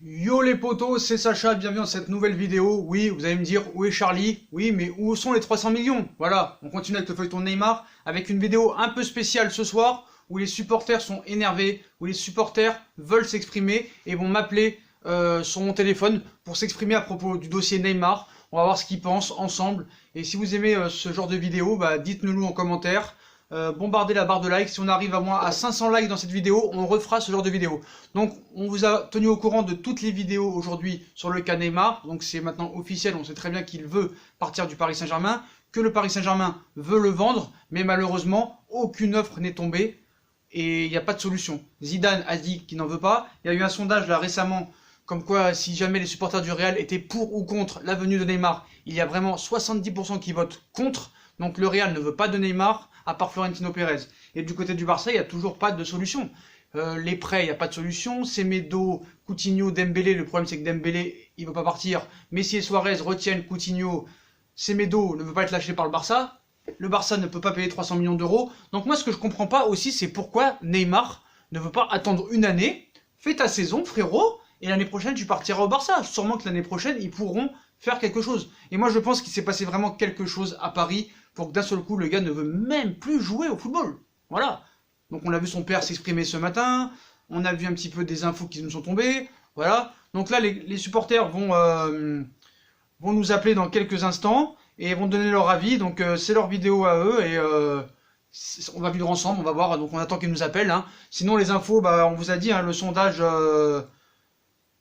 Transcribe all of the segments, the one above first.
Yo les potos, c'est Sacha, bienvenue dans cette nouvelle vidéo. Oui, vous allez me dire, où est Charlie? Oui, mais où sont les 300 millions? Voilà, on continue avec le feuilleton de Neymar, avec une vidéo un peu spéciale ce soir, où les supporters sont énervés, où les supporters veulent s'exprimer et vont m'appeler sur mon téléphone pour s'exprimer à propos du dossier Neymar. On va voir ce qu'ils pensent ensemble. Et si vous aimez ce genre de vidéo, bah, dites-nous en commentaire. Bombardez la barre de likes. Si on arrive à moins à 500 likes dans cette vidéo, on refera ce genre de vidéo. Donc on vous a tenu au courant de toutes les vidéos aujourd'hui sur le cas Neymar. Donc c'est maintenant officiel, on sait très bien qu'il veut partir du Paris Saint-Germain, que le Paris Saint-Germain veut le vendre, mais malheureusement aucune offre n'est tombée et il n'y a pas de solution. Zidane a dit qu'il n'en veut pas. Il y a eu un sondage là récemment comme quoi si jamais les supporters du Real étaient pour ou contre la venue de Neymar, il y a vraiment 70% qui votent contre. Donc le Real ne veut pas de Neymar, à part Florentino Pérez. Et du côté du Barça, il n'y a toujours pas de solution. Les prêts, il n'y a pas de solution. Semedo, Coutinho, Dembélé, le problème c'est que Dembélé, il ne veut pas partir. Messi et Suarez retiennent Coutinho. Semedo ne veut pas être lâché par le Barça. Le Barça ne peut pas payer 300 millions d'euros. Donc moi, ce que je comprends pas aussi, c'est pourquoi Neymar ne veut pas attendre une année. Fais ta saison, frérot, et l'année prochaine, tu partiras au Barça. Sûrement que l'année prochaine, ils pourront faire quelque chose. Et moi, je pense qu'il s'est passé vraiment quelque chose à Paris pour que d'un seul coup, le gars ne veut même plus jouer au football. Voilà. Donc on a vu son père s'exprimer ce matin, on a vu un petit peu des infos qui nous sont tombées, voilà. Donc là, les supporters vont nous appeler dans quelques instants et vont donner leur avis. Donc c'est leur vidéo à eux et on va vivre ensemble, on va voir. Donc on attend qu'ils nous appellent. Hein. Sinon les infos, bah, on vous a dit, hein, le sondage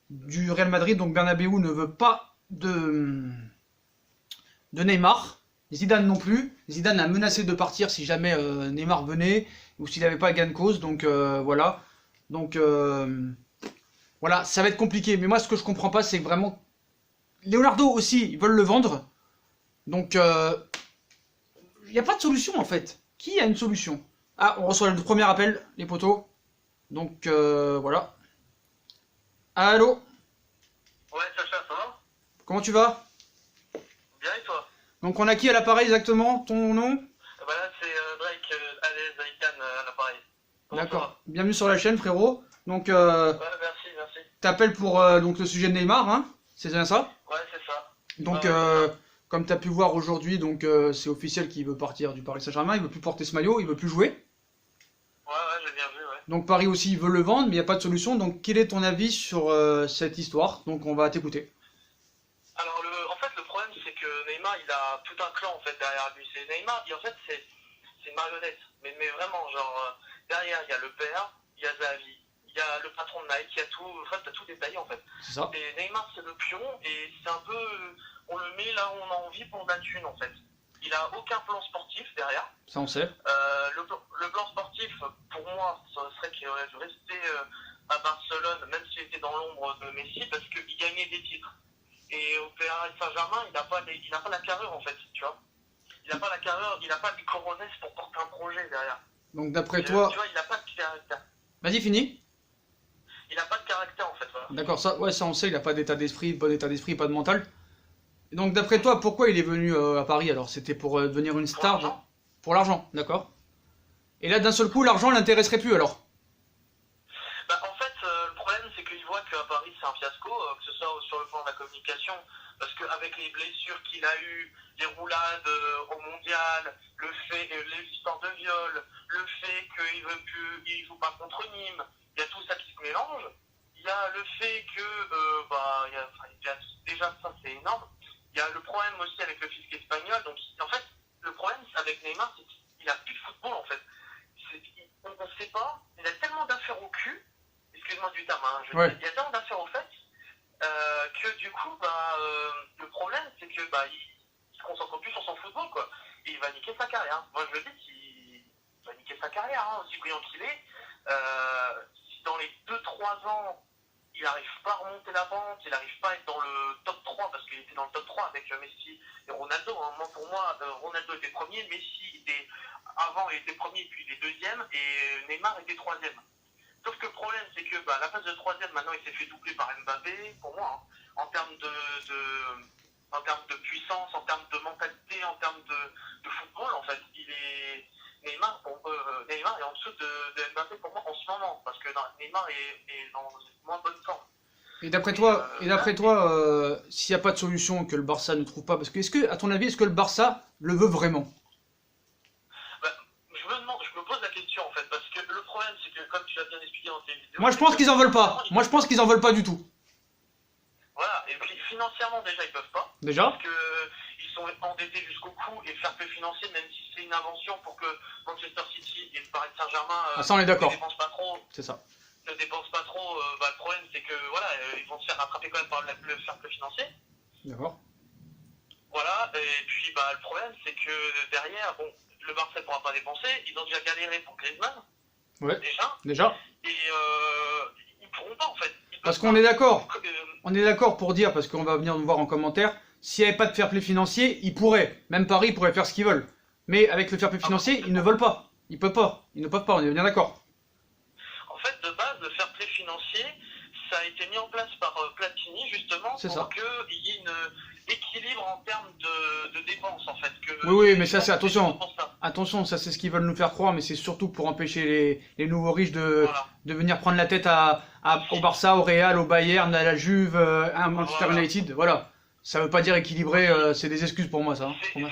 du Real Madrid, donc Bernabeu ne veut pas de Neymar. Zidane non plus. Zidane a menacé de partir si jamais Neymar venait ou s'il n'avait pas gain de cause. Donc voilà. Donc voilà, ça va être compliqué. Mais moi, ce que je comprends pas, c'est que vraiment Leonardo aussi, ils veulent le vendre. Donc il n'y a pas de solution en fait. Qui a une solution? Ah, on reçoit le premier appel, les potos. Donc voilà. Allô? Ouais, Sacha, ça va? Comment tu vas? Bien et toi? Donc on a qui à l'appareil exactement? Ton nom? Bah là, c'est Drake, alias Zaikan à l'appareil. Comment ça D'accord. va? Bienvenue sur la chaîne, frérot. Donc Ouais, merci, merci. t'appelles pour donc le sujet de Neymar, hein? C'est bien ça? Ouais, c'est ça. Donc, Ouais, c'est ça. comme tu as pu voir aujourd'hui, donc c'est officiel qu'il veut partir du Paris Saint-Germain. Il veut plus porter ce maillot, il veut plus jouer. Ouais, j'ai bien vu, ouais. Donc Paris aussi il veut le vendre, mais il n'y a pas de solution. Donc quel est ton avis sur cette histoire? Donc on va t'écouter. Alors, en fait, le problème, c'est que Neymar, il a tout un clan, en fait, derrière lui. C'est Neymar, en fait, c'est une marionnette. Mais vraiment, genre, derrière, il y a le père, il y a Xavi, il y a le patron de Nike, il y a tout, en fait, t'as tout détaillé, en fait. C'est ça? Et Neymar, c'est le pion, et c'est un peu, on le met là où on a envie pour de la thune, en fait. Il a aucun plan sportif derrière. Ça on sait. Le plan sportif, pour moi, ça serait qu'il aurait dû rester à Barcelone, même s'il était dans l'ombre de Messi, parce qu'il gagnait des titres. Et au Paris Saint-Germain, il n'a pas la carrure, en fait, tu vois. Il n'a pas la carrure, il n'a pas les coronets pour porter un projet derrière. Donc d'après Tu toi, vois, il n'a pas de caractère. vas-y fini. Il n'a pas de caractère, en fait, voilà. D'accord, ça, ouais, ça on sait. Il a pas d'état d'esprit, bon état d'esprit, pas de mental. Et donc d'après toi, pourquoi il est venu à Paris alors? C'était pour devenir une Pour star, l'argent. pour l'argent, d'accord? Et là d'un seul coup, l'argent l'intéresserait plus alors? Bah, en fait, le problème, c'est qu'il voit qu'à Paris, c'est un fiasco, que ce soit sur le plan de la communication, parce qu'avec les blessures qu'il a eues, les roulades au mondial, le fait, les histoires de viol, le fait qu'il veut plus, il joue pas contre Nîmes, il y a tout ça qui se mélange. Il y a le fait que, il y a déjà ça, c'est énorme. Il y a le problème aussi avec le fisc espagnol. Donc, en fait, le problème avec Neymar, c'est qu'il a plus de football, en fait. On ne sait pas, il a tellement d'affaires au cul, excuse-moi du terme, hein, Ouais. il y a tellement d'affaires au fait, que du coup, le problème, c'est que il se concentre plus sur son football, quoi. Et il va niquer sa carrière. Moi, je le dis, il va niquer sa carrière, hein, aussi brillant qu'il est. Si dans les 2-3 ans, il n'arrive pas à remonter la pente, il n'arrive pas à être dans le top 3, parce qu'il était dans le top 3 avec Messi et Ronaldo. Hein. Pour moi, Ronaldo était premier, Messi était avant, il était premier, puis il est deuxième, et Neymar était troisième. Sauf que le problème, c'est que la place de troisième, maintenant, il s'est fait doubler par Mbappé, pour moi, hein, en termes de puissance, en termes de mentalité, en termes de football, en fait. Neymar est en dessous de Mbappé pour moi en ce moment, parce que Neymar est dans une moins bonne forme. Et d'après toi, s'il n'y a pas de solution que le Barça ne trouve pas, parce que, à ton avis, est-ce que le Barça le veut vraiment? Bah, je me pose la question en fait, parce que le problème c'est que comme tu l'as bien expliqué dans tes vidéos, Moi, je pense qu'ils en veulent pas. Moi, je pense qu'ils en veulent pas du tout. voilà, et puis financièrement déjà ils peuvent pas, Déjà? parce que ils sont endettés jusqu'au cou et fair play financier, même si c'est une invention pour que Manchester City et le Paris Saint-Germain Ah, ça, on est d'accord. ne dépensent pas trop. C'est ça. Ne dépensent pas trop, le problème c'est que voilà, ils vont se faire rattraper quand même par le fair play financier. D'accord. Voilà, et puis le problème c'est que derrière, bon, le Barça ne pourra pas dépenser, ils ont déjà galéré pour Griezmann, Ouais. déjà, Déjà. et ils pourront pas en fait. Parce qu'on est d'accord. On est d'accord pour dire, parce qu'on va venir nous voir en commentaire, s'il n'y avait pas de fair play financier, ils pourraient. Même Paris pourrait faire ce qu'ils veulent. Mais avec le fair play financier, ils ne veulent pas. Ils peuvent pas. Ils ne peuvent pas, on est bien d'accord. En fait, de base, le fair play financier, ça a été mis en place par Platini, justement, pour qu'il y ait un équilibre en termes de dépenses, en fait. Oui, mais ça, c'est attention. Attention, ça, c'est ce qu'ils veulent nous faire croire, mais c'est surtout pour empêcher les nouveaux riches de venir prendre la tête au Barça, au Real, au Bayern, à la Juve, à Manchester United. Voilà. Ça veut pas dire équilibré, c'est des excuses pour moi, ça. De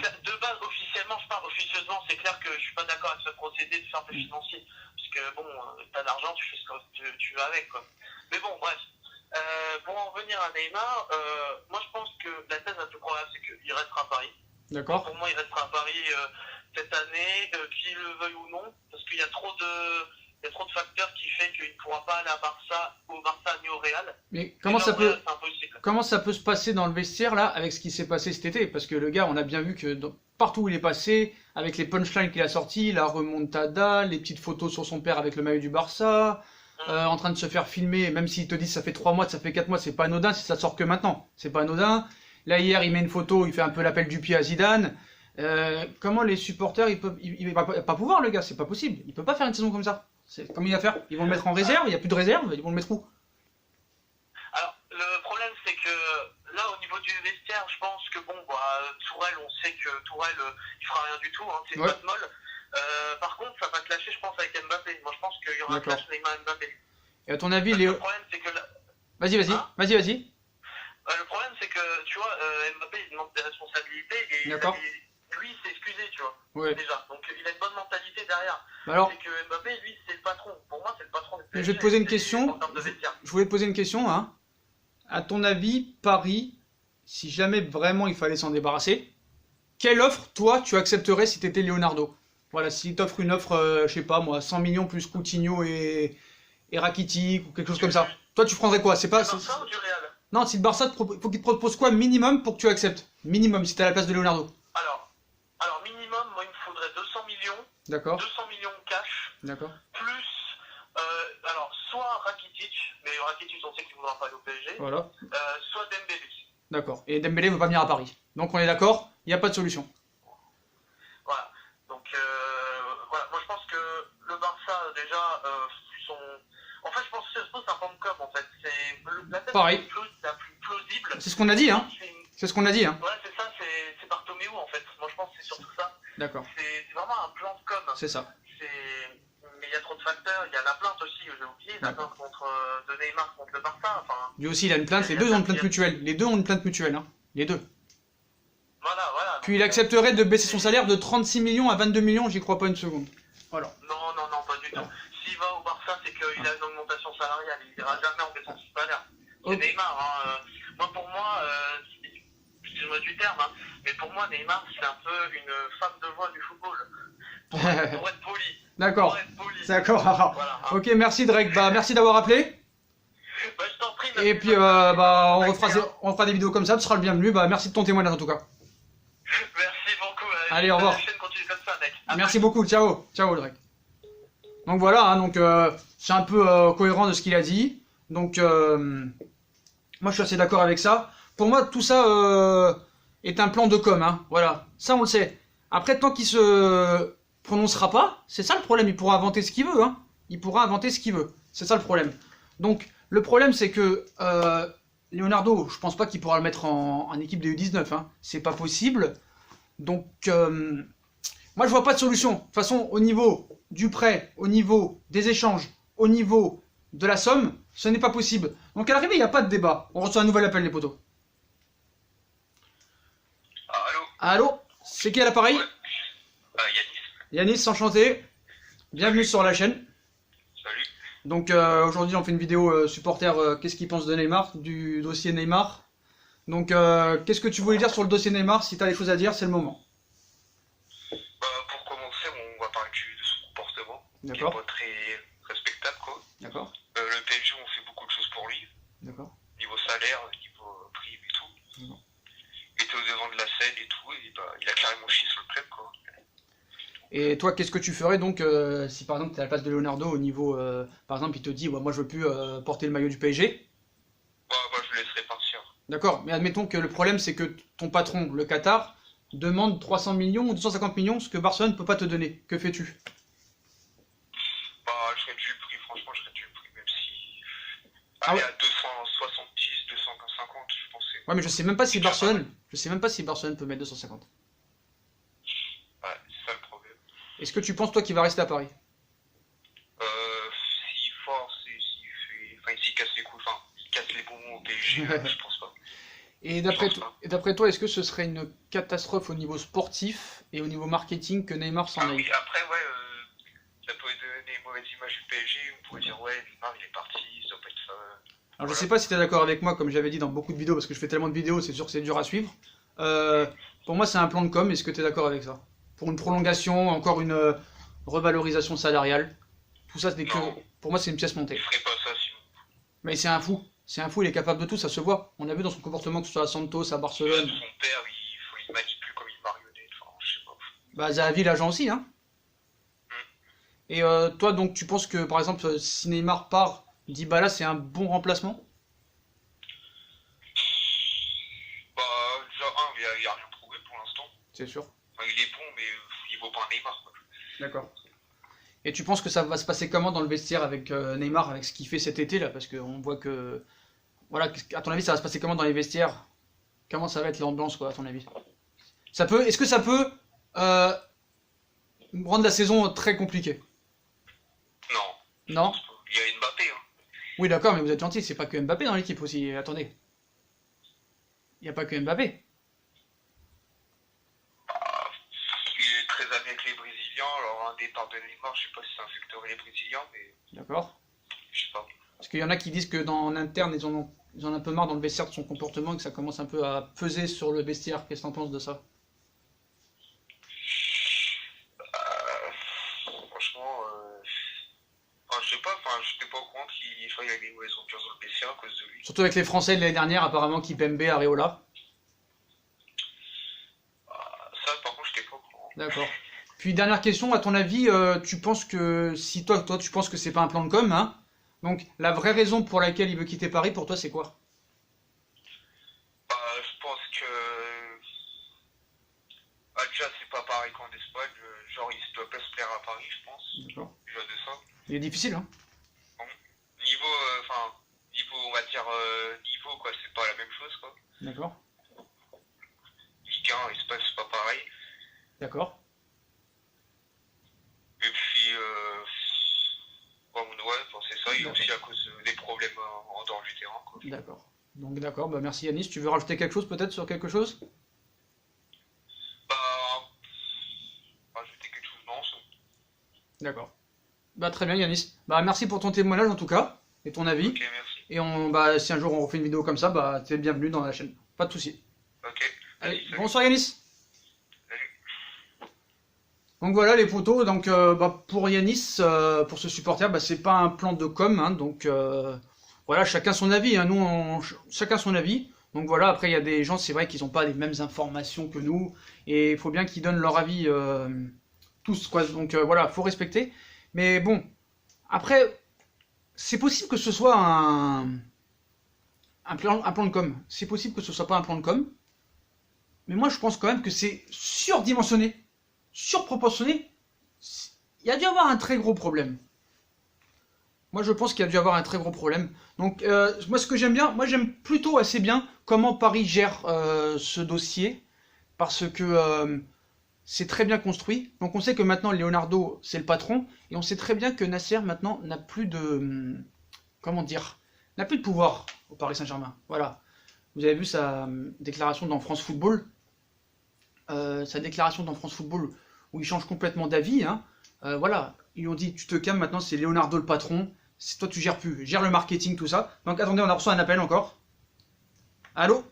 base, officiellement, je parle officieusement, c'est clair que je suis pas d'accord avec ce procédé de fair play financier. Parce que, bon, t'as de l'argent, tu fais ce que tu veux avec, quoi. Mais bon, bref. Pour en revenir à Neymar, moi je pense que la thèse la plus probable, c'est qu'il restera à Paris. D'accord. Pour moi, il restera à Paris cette année, qu'il le veuille ou non, parce qu'il y a trop de facteurs qui fait qu'il ne pourra pas aller au Barça ni au Real. Mais comment ça peut se passer dans le vestiaire là avec ce qui s'est passé cet été? Parce que le gars, on a bien vu que partout où il est passé, avec les punchlines qu'il a sortis, la remontada, les petites photos sur son père avec le maillot du Barça, en train de se faire filmer, même s'il te dit ça fait 3 mois, ça fait 4 mois, c'est pas anodin si ça sort que maintenant. C'est pas anodin. Là hier, il met une photo, il fait un peu l'appel du pied à Zidane. Comment les supporters, il va pas pouvoir, le gars, c'est pas possible. Il peut pas faire une saison comme ça. Comment il va faire? Ils vont le mettre en réserve, il n'y a plus de réserve, ils vont le mettre où? Alors, le problème, c'est que là, au niveau du vestiaire, je pense que Tourelle, on sait que Tourelle, il fera rien du tout, hein, c'est une boîte molle. Par contre, ça va clasher, je pense, avec Mbappé. Moi, je pense qu'il y aura un clash Neymar-Mbappé. Et à ton avis, Léo... Le problème, c'est que... Vas-y. Le problème, c'est que, tu vois, Mbappé, il demande des responsabilités et lui, il s'est excusé, tu vois, déjà. Donc, il a une bonne mentalité derrière. Alors, c'est que Mbappé, lui, c'est le patron. Pour moi, c'est le patron du PSG. Je vais te poser une question. Je voulais te poser une question, hein. À ton avis, Paris, si jamais vraiment il fallait s'en débarrasser, quelle offre, toi, tu accepterais si tu étais Leonardo? Voilà, s'il t'offre une offre, je sais pas moi, 100 millions plus Coutinho et Rakitic ou quelque chose comme ça. Toi, tu prendrais quoi? C'est pas... Du Barça ou du Real? Non, si le Barça, faut qu'il te propose quoi minimum pour que tu acceptes? Minimum, si t'es à la place de Leonardo. Alors minimum, moi, il me faudrait 200 millions. D'accord. 200 millions cash. D'accord. Plus, alors, soit Rakitic, mais Rakitic, on sait qu'il ne voudra pas aller au PSG. Voilà. Soit Dembélé. D'accord. Et Dembélé ne veut pas venir à Paris. Donc on est d'accord, il n'y a pas de solution. Voilà. Donc, voilà. Moi, je pense que le Barça, déjà, en fait, je pense que c'est un point de com, en fait. C'est la tête la plus plausible. C'est ce qu'on a dit, hein. C'est ce qu'on a dit, hein. Ouais, c'est ça, c'est Bartomeu, en fait. Moi, je pense que c'est surtout ça. D'accord. C'est vraiment un plan de com. C'est ça. Mais il y a trop de facteurs. Il y a la plainte aussi, j'ai oublié, la plainte de Neymar contre le Barça. Enfin, lui aussi, il a une plainte. Les deux ont une plainte mutuelle. Les deux ont une plainte mutuelle, hein. Les deux. Voilà. Puis il accepterait de baisser son salaire de 36 millions à 22 millions, j'y crois pas une seconde. Voilà. Non, pas du tout. S'il va au Barça, c'est qu'il a une augmentation salariale. Il ira jamais en baissant son salaire. C'est Neymar, hein. Pour moi, excuse-moi du terme, hein, mais pour moi, Neymar, c'est un peu une femme de voix du football. Pour être poli. D'accord. Voilà, hein. Ok, merci Drake. Merci d'avoir appelé. Je t'en prie. Et puis, on refera des vidéos comme ça, tu seras le bienvenu. Merci de ton témoignage en tout cas. Merci beaucoup. Allez, au revoir. La chaîne continue comme ça, mec. Merci beaucoup. Ciao, Drake. Donc voilà, hein, c'est un peu cohérent de ce qu'il a dit. Donc, moi je suis assez d'accord avec ça. Pour moi, tout ça est un plan de com. Hein. Voilà, ça on le sait. Après, tant qu'il se prononcera pas, c'est ça le problème. Il pourra inventer ce qu'il veut. Hein. Il pourra inventer ce qu'il veut. C'est ça le problème. Donc, le problème, c'est que Leonardo, je pense pas qu'il pourra le mettre en équipe de U19. Hein. C'est pas possible. Donc, moi je vois pas de solution. De toute façon, au niveau du prêt, au niveau des échanges, au niveau de la somme, Ce n'est pas possible. Donc à l'arrivée, il n'y a pas de débat. On reçoit un nouvel appel, les potos. Ah, allô? Allô? C'est qui à l'appareil? Ouais. Yanis. Yanis, enchanté. Bienvenue sur la chaîne. Salut. Donc aujourd'hui, on fait une vidéo supporter, qu'est-ce qu'ils pensent de Neymar, du dossier Neymar. Donc qu'est-ce que tu voulais dire sur le dossier Neymar? Si tu as des choses à dire, c'est le moment. Bah, pour commencer, on va parler de son comportement. D'accord. Qui est pas très respectable, quoi. D'accord. Le PSG, on fait beaucoup de choses pour lui. D'accord. Niveau salaire, niveau prime et tout. D'accord. Il était au devant de la scène et tout, et bah, il a carrément chié sur le club, quoi. Et toi, qu'est-ce que tu ferais donc si par exemple tu es à la place de Leonardo au niveau, par exemple, il te dit, ouais, moi je veux plus porter le maillot du PSG. Bah, je le laisserai partir. D'accord, mais admettons que le problème c'est que ton patron, le Qatar, demande 300 millions ou 250 millions, ce que Barcelone ne peut pas te donner. Que fais-tu? Bah, je serais du prix, franchement, je serais du prix, même si. Ah Allez, ouais. à 270, 250, je pensais. Ouais, mais je sais même pas si Barcelone peut mettre 250. Ouais, c'est ça le problème. Est-ce que tu penses toi qu'il va rester à Paris? S'il force et s'il fait. Enfin, s'il casse les couilles, enfin, s'il casse les bonbons au PSG, je pense pas. Et d'après toi, est-ce que ce serait une catastrophe au niveau sportif et au niveau marketing que Neymar s'en Ah aille? oui, après, ouais, ça peut donner une mauvaise image du PSG, on pourrait dire, ouais, Neymar, il est parti, ça peut être ça. Alors je sais pas si tu es d'accord avec moi, comme j'avais dit dans beaucoup de vidéos, parce que je fais tellement de vidéos, c'est sûr que c'est dur à suivre. Pour moi, c'est un plan de com, est-ce que tu es d'accord avec ça? Pour une prolongation, encore une revalorisation salariale, tout ça, c'est que... Non. Pour moi, c'est une pièce montée. Il ferait pas ça sinon. Mais c'est un fou. C'est un fou, il est capable de tout, ça se voit. On a vu dans son comportement, que ce soit à Santos, à Barcelone. Son père, il manipule comme une marionnette, enfin, je sais pas. Bah, Zahavi, l'agent aussi, hein. Et toi, donc, tu penses que, par exemple, si Neymar part, Dybala, c'est un bon remplacement? Bah, déjà, il a rien prouvé pour l'instant. C'est sûr. Enfin, il est bon, mais il vaut pas un Neymar, quoi. D'accord. Et tu penses que ça va se passer comment dans le vestiaire avec Neymar, avec ce qu'il fait cet été là? Parce qu'on voit que. Voilà, à ton avis, ça va se passer comment dans les vestiaires? Comment ça va être l'ambiance, quoi, à ton avis? Ça peut. Est-ce que ça peut rendre la saison très compliquée? Non. Non? Il y a Mbappé, hein. Oui, d'accord, mais vous êtes gentil, c'est pas que Mbappé dans l'équipe aussi. Attendez. Il n'y a pas que Mbappé. Ah, il est très ami avec les Brésiliens, alors un départ de Neymar, je sais pas si ça infecterait les Brésiliens, mais D'accord? je sais pas. Parce qu'il y en a qui disent que en interne, ils en ont un peu marre dans le vestiaire de son comportement et que ça commence un peu à peser sur le vestiaire. Qu'est-ce que t'en penses de ça? Franchement, enfin, je sais pas, enfin, j'étais pas au courant qu'il y avait une mauvaise ambiance dans le vestiaire à cause de lui. Surtout avec les Français de l'année dernière, apparemment, Kipembe, Areola. Ça, par contre, j'étais pas au courant. D'accord. Puis dernière question, à ton avis, tu penses que si toi tu penses que c'est pas un plan de com, hein? Donc la vraie raison pour laquelle il veut quitter Paris, pour toi, c'est quoi? Je pense que déjà c'est pas pareil qu'en Espagne, genre il doit pas se plaire à Paris, je pense. D'accord. Déjà de ça. Il est difficile, hein? Niveau, niveau, on va dire niveau quoi, c'est pas la même chose quoi. D'accord. Ligue 1, Espagne, c'est pas pareil. D'accord. Et puis, ouais, c'est ça, et aussi à cause des problèmes en dehors du terrain quoi. D'accord. Donc d'accord, bah merci Yanis. Tu veux rajouter quelque chose peut-être sur quelque chose? Bah, rajouter quelque chose, non, ça. D'accord. Bah très bien Yanis. Bah merci pour ton témoignage en tout cas, et ton avis. Ok, merci. Et bah si un jour on refait une vidéo comme ça, bah t'es le bienvenu dans la chaîne. Pas de soucis. Ok. Allez, Salut. bonsoir Yanis. Salut. Donc voilà les potos, donc bah, pour Yanis, pour ce supporter, bah, c'est pas un plan de com, hein, donc voilà, chacun son avis, hein, chacun son avis. Donc voilà, après il y a des gens, c'est vrai qu'ils n'ont pas les mêmes informations que nous, et il faut bien qu'ils donnent leur avis tous, quoi. Donc voilà, faut respecter. Mais bon, après, c'est possible que ce soit un plan de com. C'est possible que ce soit pas un plan de com, mais moi je pense quand même que c'est surdimensionné. Surproportionné, il y a dû avoir un très gros problème. Moi je pense qu'il y a dû avoir un très gros problème. Donc moi ce que j'aime bien, moi j'aime plutôt assez bien comment Paris gère ce dossier, parce que c'est très bien construit. Donc on sait que maintenant Leonardo c'est le patron, et on sait très bien que Nasser maintenant n'a plus de... comment dire? n'a plus de pouvoir au Paris Saint-Germain. Voilà. Vous avez vu sa déclaration dans France Football. Sa déclaration dans France Football où il change complètement d'avis. Hein. Voilà. Ils lui ont dit tu te calmes maintenant, c'est Leonardo le patron. C'est toi tu gères plus. Gère le marketing, tout ça. Donc attendez, on a reçu un appel encore. Allô? Ouais,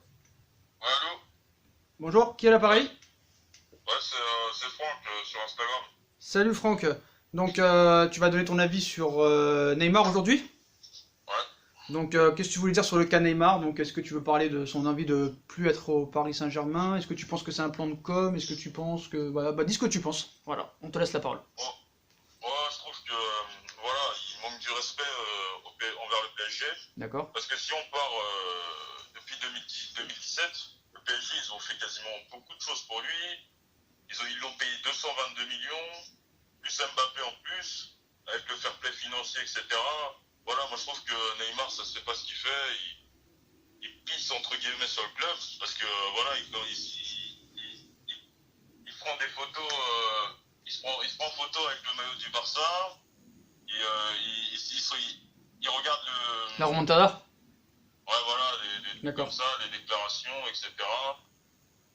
allô? Bonjour, qui est à l'appareil? Ouais, c'est Franck sur Instagram. Salut Franck. Donc tu vas donner ton avis sur Neymar aujourd'hui? Ouais. Donc qu'est-ce que tu voulais dire sur le cas Neymar? Donc est-ce que tu veux parler de son envie de plus être au Paris Saint-Germain? Est-ce que tu penses que c'est un plan de com? Est-ce que tu penses que... Voilà, bah dis ce que tu penses. Voilà, on te laisse la parole. Bon, moi, je trouve que voilà, il manque du respect envers le PSG. D'accord? Parce que si on part depuis 2017, le PSG, ils ont fait quasiment beaucoup de choses pour lui. Ils l'ont payé 222 millions, plus Mbappé en plus, avec le fair play financier, etc. Voilà, moi je trouve que Neymar, ça se fait pas ce qu'il fait. Il pisse entre guillemets sur le club parce que voilà, il prend des photos, il se prend en photo avec le maillot du Barça. Et, il regarde La le. remontada? Ouais, voilà, des trucs D'accord. comme ça, les déclarations, etc.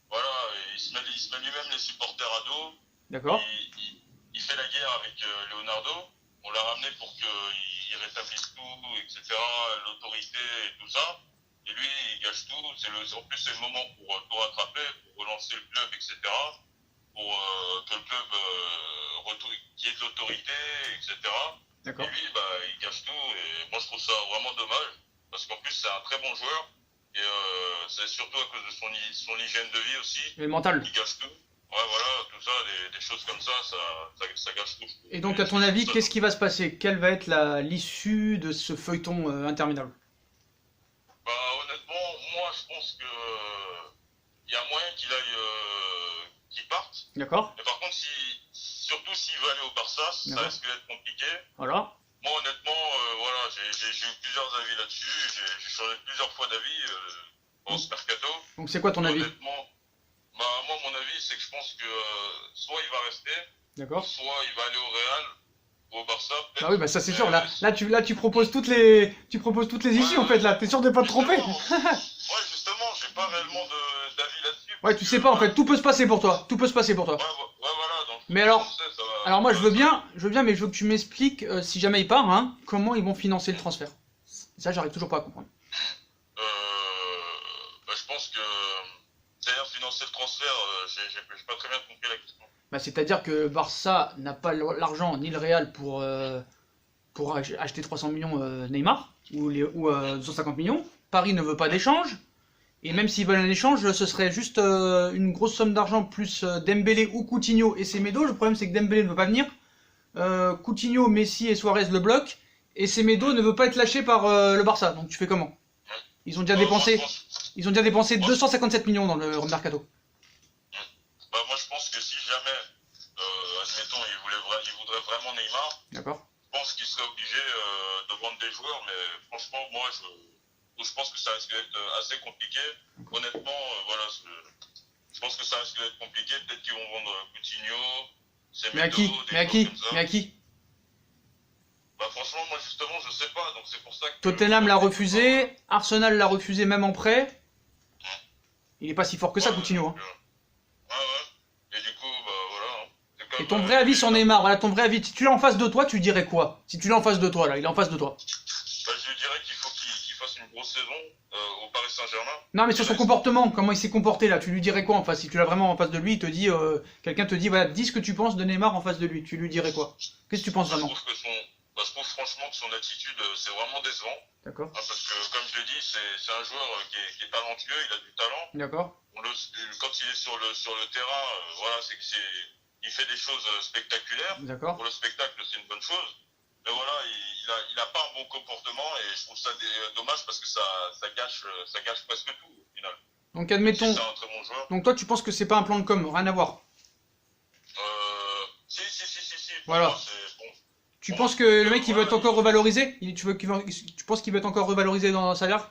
Voilà, et il se met lui-même les supporters à dos. D'accord? Il fait la guerre avec Leonardo. On l'a ramené pour qu'il rétablisse tout, etc. L'autorité et tout ça. Et lui, il gâche tout. En plus, c'est le moment pour tout rattraper, pour relancer le club, etc. Pour que le club qu'il y ait de l'autorité, etc. D'accord. Et lui, bah, il gâche tout. Et moi, je trouve ça vraiment dommage. Parce qu'en plus, c'est un très bon joueur. Et c'est surtout à cause de son hygiène de vie aussi. Et le mental? Il gâche tout. Ouais, voilà, tout ça, des choses comme ça, ça gâche tout. Et donc à ton avis, qu'est-ce qui va se passer? Quelle va être l'issue de ce feuilleton interminable? Bah, honnêtement, moi, je pense que il y a moyen qu'il aille, qu'il parte. D'accord? Mais par contre, surtout s'il veut aller au Barça, ça D'accord. risque d'être compliqué. Voilà. Moi, honnêtement, voilà, j'ai eu plusieurs avis là-dessus. J'ai changé plusieurs fois d'avis dans ce mercato. Donc c'est quoi ton avis? Honnêtement, bah, moi, mon avis, c'est que je pense que soit il va rester, D'accord? soit il va aller au Real ou au Barça. Ah oui, bah ça c'est sûr. Là tu proposes toutes les issues en fait. Là, t'es sûr de pas te tromper? Ouais, justement, j'ai pas réellement d'avis là-dessus. Ouais, tu sais pas en fait. Tout peut se passer pour toi. Tout peut se passer pour toi. Ouais, voilà. Donc, Mais alors, je sais, ça va- alors moi je veux bien, mais je veux que tu m'expliques si jamais il part, hein, comment ils vont financer le transfert. Ça, j'arrive toujours pas à comprendre. Bah, je pense que. C'est-à-dire financer le transfert, j'ai pas très bien compris la question. Bah, c'est-à-dire que Barça n'a pas l'argent ni le Real pour acheter 300 millions Neymar ou 250 millions. Paris ne veut pas d'échange. Et même s'ils veulent un échange, ce serait juste une grosse somme d'argent plus Dembélé ou Coutinho et Semedo. Le problème c'est que Dembélé ne veut pas venir. Coutinho, Messi et Suarez le bloquent. Et Semedo ne veut pas être lâché par le Barça. Donc tu fais comment? Ils ont déjà dépensé, ils ont déjà dépensé 257 millions dans le mercato. Bah, moi, je pense que si jamais, admettons, il voudrait vraiment Neymar, D'accord. je pense qu'il serait obligé de vendre des joueurs, mais franchement, moi, je pense que ça risque d'être assez compliqué. Honnêtement, voilà, je pense que ça risque d'être compliqué. Peut-être qu'ils vont vendre Coutinho, Semedo, Mais à qui? Mais à qui? comme ça. Mais à qui? Bah, franchement, moi, justement, je sais pas. Donc, c'est pour ça que. Tottenham l'a refusé, Arsenal l'a refusé même en prêt. Il est pas si fort que ça, Ouais, Coutinho. Hein. Ouais. Et du coup, bah voilà. Hein. C'est comme, Et ton vrai avis sur Neymar, voilà ton vrai avis. Si tu l'as en face de toi, tu dirais quoi? Si tu l'as en face de toi, là, il est en face de toi. Bah, je dirais qu'il faut qu'il fasse une grosse saison au Paris Saint-Germain. Non, mais sur son comportement, comment il s'est comporté là, tu lui dirais quoi en face? Si tu l'as vraiment en face de lui, il te dit, quelqu'un te dit, voilà, dis ce que tu penses de Neymar en face de lui, tu lui dirais quoi? Qu'est-ce que tu penses vraiment? Je trouve franchement que son attitude, c'est vraiment décevant. D'accord. Hein, parce que, comme je l'ai dit, c'est un joueur qui est talentueux, il a du talent. D'accord. Quand il est sur le terrain, voilà, il fait des choses spectaculaires. D'accord. Pour le spectacle, c'est une bonne chose. Mais voilà, il a pas un bon comportement et je trouve ça dommage parce que ça gâche presque tout au final. Donc admettons. Si c'est un très bon joueur. Donc toi, tu penses que c'est pas un plan de com, rien à voir. Si. Voilà. Bon. Tu penses que le mec il veut être encore revalorisé? Tu penses qu'il veut être encore revalorisé dans le salaire?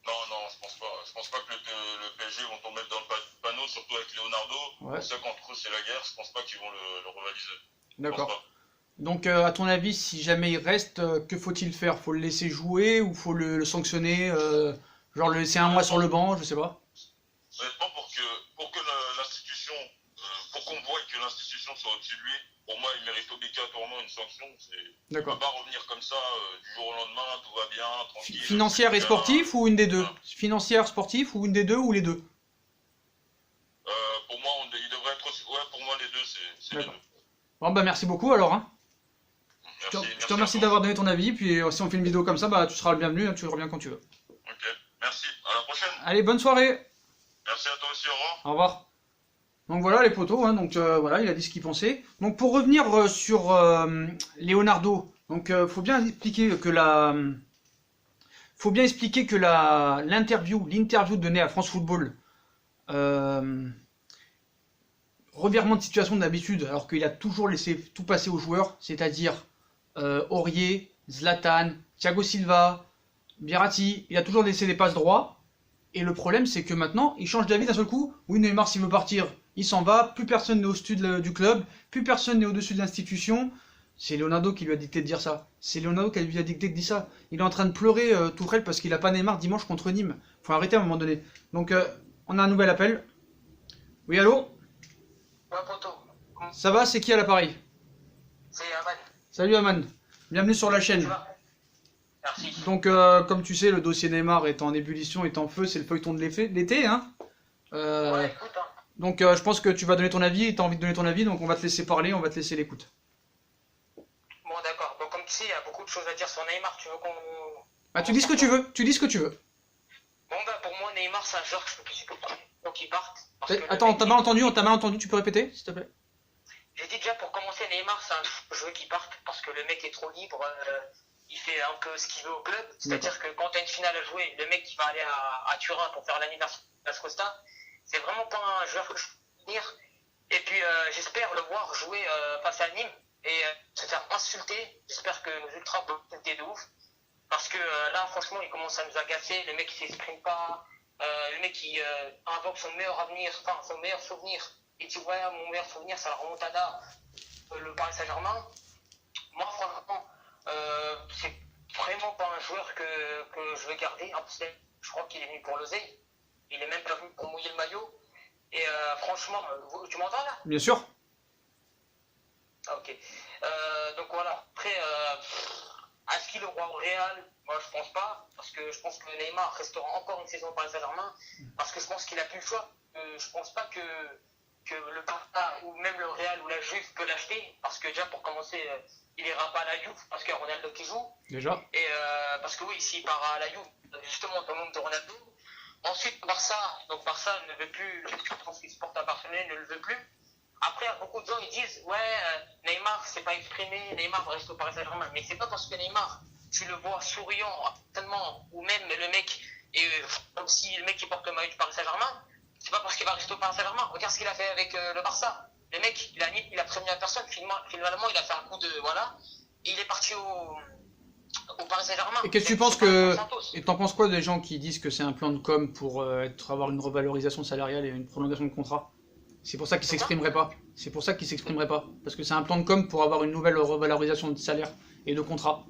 Non, je pense pas. Je pense pas que le PSG vont tomber dans le panneau, surtout avec Leonardo. Ouais. On sait qu'entre eux c'est la guerre, je pense pas qu'ils vont le rivaliser. D'accord. Donc, à ton avis, si jamais il reste, que faut-il faire? Faut le laisser jouer ou faut le sanctionner, genre le laisser un mois sur le banc, je sais pas. Honnêtement, pour que l'institution, pour qu'on voie que l'institution soit au-dessus de lui, pour moi, il mérite obligatoirement une sanction. Il ne peut D'accord. pas revenir comme ça du jour au lendemain, tout va bien, tranquille. Financière et sportif ou une des deux? Financière, sportif ou une des deux ou les deux? Pour moi, il devrait être aussi. Ouais, pour moi, les deux, c'est les D'accord. deux. Bon, bah merci beaucoup alors, hein. Merci, Je te merci à remercie toi. d'avoir donné ton avis, puis si on fait une vidéo comme ça, bah tu seras le bienvenu, hein, tu reviens quand tu veux. Ok, merci. À la prochaine. Allez, bonne soirée! Merci à toi aussi, au revoir. Au revoir. Donc voilà les potos, hein, donc voilà, il a dit ce qu'il pensait. Donc pour revenir sur Leonardo, donc faut bien expliquer que l'interview donnée à France Football, euh, revirement de situation d'habitude, alors qu'il a toujours laissé tout passer aux joueurs, c'est-à-dire Aurier, Zlatan, Thiago Silva, Verratti, il a toujours laissé des passes droits. Et le problème, c'est que maintenant, il change d'avis d'un seul coup. Oui, Neymar, s'il veut partir, il s'en va. Plus personne n'est au-dessus du club. Plus personne n'est au-dessus de l'institution. C'est Leonardo qui lui a dicté de dire ça. C'est Leonardo qui lui a dicté de dire ça. Il est en train de pleurer, Tourelle, parce qu'il a pas Neymar dimanche contre Nîmes. Faut arrêter à un moment donné. Donc, on a un nouvel appel. Oui, allô? Ouais, poto. Ça va? C'est qui à l'appareil? C'est Aman. Salut Aman. Bienvenue sur la Tu chaîne. vas? Merci. Donc, comme tu sais, le dossier Neymar est en ébullition, est en feu. C'est le feuilleton de l'été, hein. Ouais, écoute, hein. Donc je pense que tu vas donner ton avis, tu as envie de donner ton avis, donc on va te laisser parler, on va te laisser l'écoute. Bon, d'accord. Donc, comme tu sais, il y a beaucoup de choses à dire sur Neymar. Tu veux qu'on. Bah tu dis ce que tu veux, tu dis ce que tu veux. Bon, bah, pour moi, Neymar, c'est un joueur que je peux plus supporter. Donc, il parte. Parce que le Attends, mec, on t'a mal entendu, tu peux répéter, s'il te plaît? j'ai dit déjà pour commencer, Neymar, c'est un joueur qui parte parce que le mec est trop libre. Il fait un peu ce qu'il veut au club. C'est-à-dire que quand tu as une finale à jouer, le mec qui va aller à Turin pour faire l'anniversaire de la Costa, c'est vraiment pas un joueur que je peux tenir. Et puis, j'espère le voir jouer face à Nîmes et se faire insulter. J'espère que nos ultras vont insulter de ouf. Parce que là, franchement, il commence à nous agacer. Le mec, il s'exprime pas. Le mec, il invoque son meilleur avenir, enfin, son meilleur souvenir. Il dit, ouais, mon meilleur souvenir, c'est la remontada, le Paris Saint-Germain. Moi, franchement, c'est vraiment pas un joueur que je veux garder. En plus, je crois qu'il est venu pour l'oseille. Il est même pas venu pour mouiller le maillot. Et franchement, tu m'entends là? Bien sûr. Ah, ok. Donc voilà. Après, est-ce qu'il aura au Real? Moi, je pense pas. Parce que je pense que Neymar restera encore une saison au Paris Saint-Germain. Parce que je pense qu'il a plus le choix. Je pense pas que le Barça ou même le Real ou la Juve peut l'acheter. Parce que déjà, pour commencer, il ira pas à la Juve parce qu'il y a Ronaldo qui joue. Déjà. Et parce que oui, s'il part à la Juve, justement, tout le monde de Ronaldo. Ensuite, Barça. Donc Barça ne veut plus. Je pense qu'il supporte à Barcelone, ne le veut plus. Après, beaucoup de gens ils disent ouais, Neymar c'est pas exprimé, Neymar reste au Paris Saint-Germain. Mais c'est pas parce que Neymar, tu le vois souriant tellement, ou même le mec, comme si le mec qui porte le maillot du Paris Saint-Germain, c'est pas parce qu'il va rester au Paris Saint-Germain. Regarde ce qu'il a fait avec le Barça. Le mec, il a prévenu à personne. Finalement, il a fait un coup de voilà, et il est parti au Paris Saint-Germain. Et qu'est-ce que tu penses que... Et t'en penses quoi des gens qui disent que c'est un plan de com pour avoir une revalorisation salariale et une prolongation de contrat? C'est pour ça qu'il s'exprimerait pas. C'est pour ça qu'il s'exprimerait pas. Parce que c'est un plan de com pour avoir une nouvelle revalorisation de salaire et de contrat.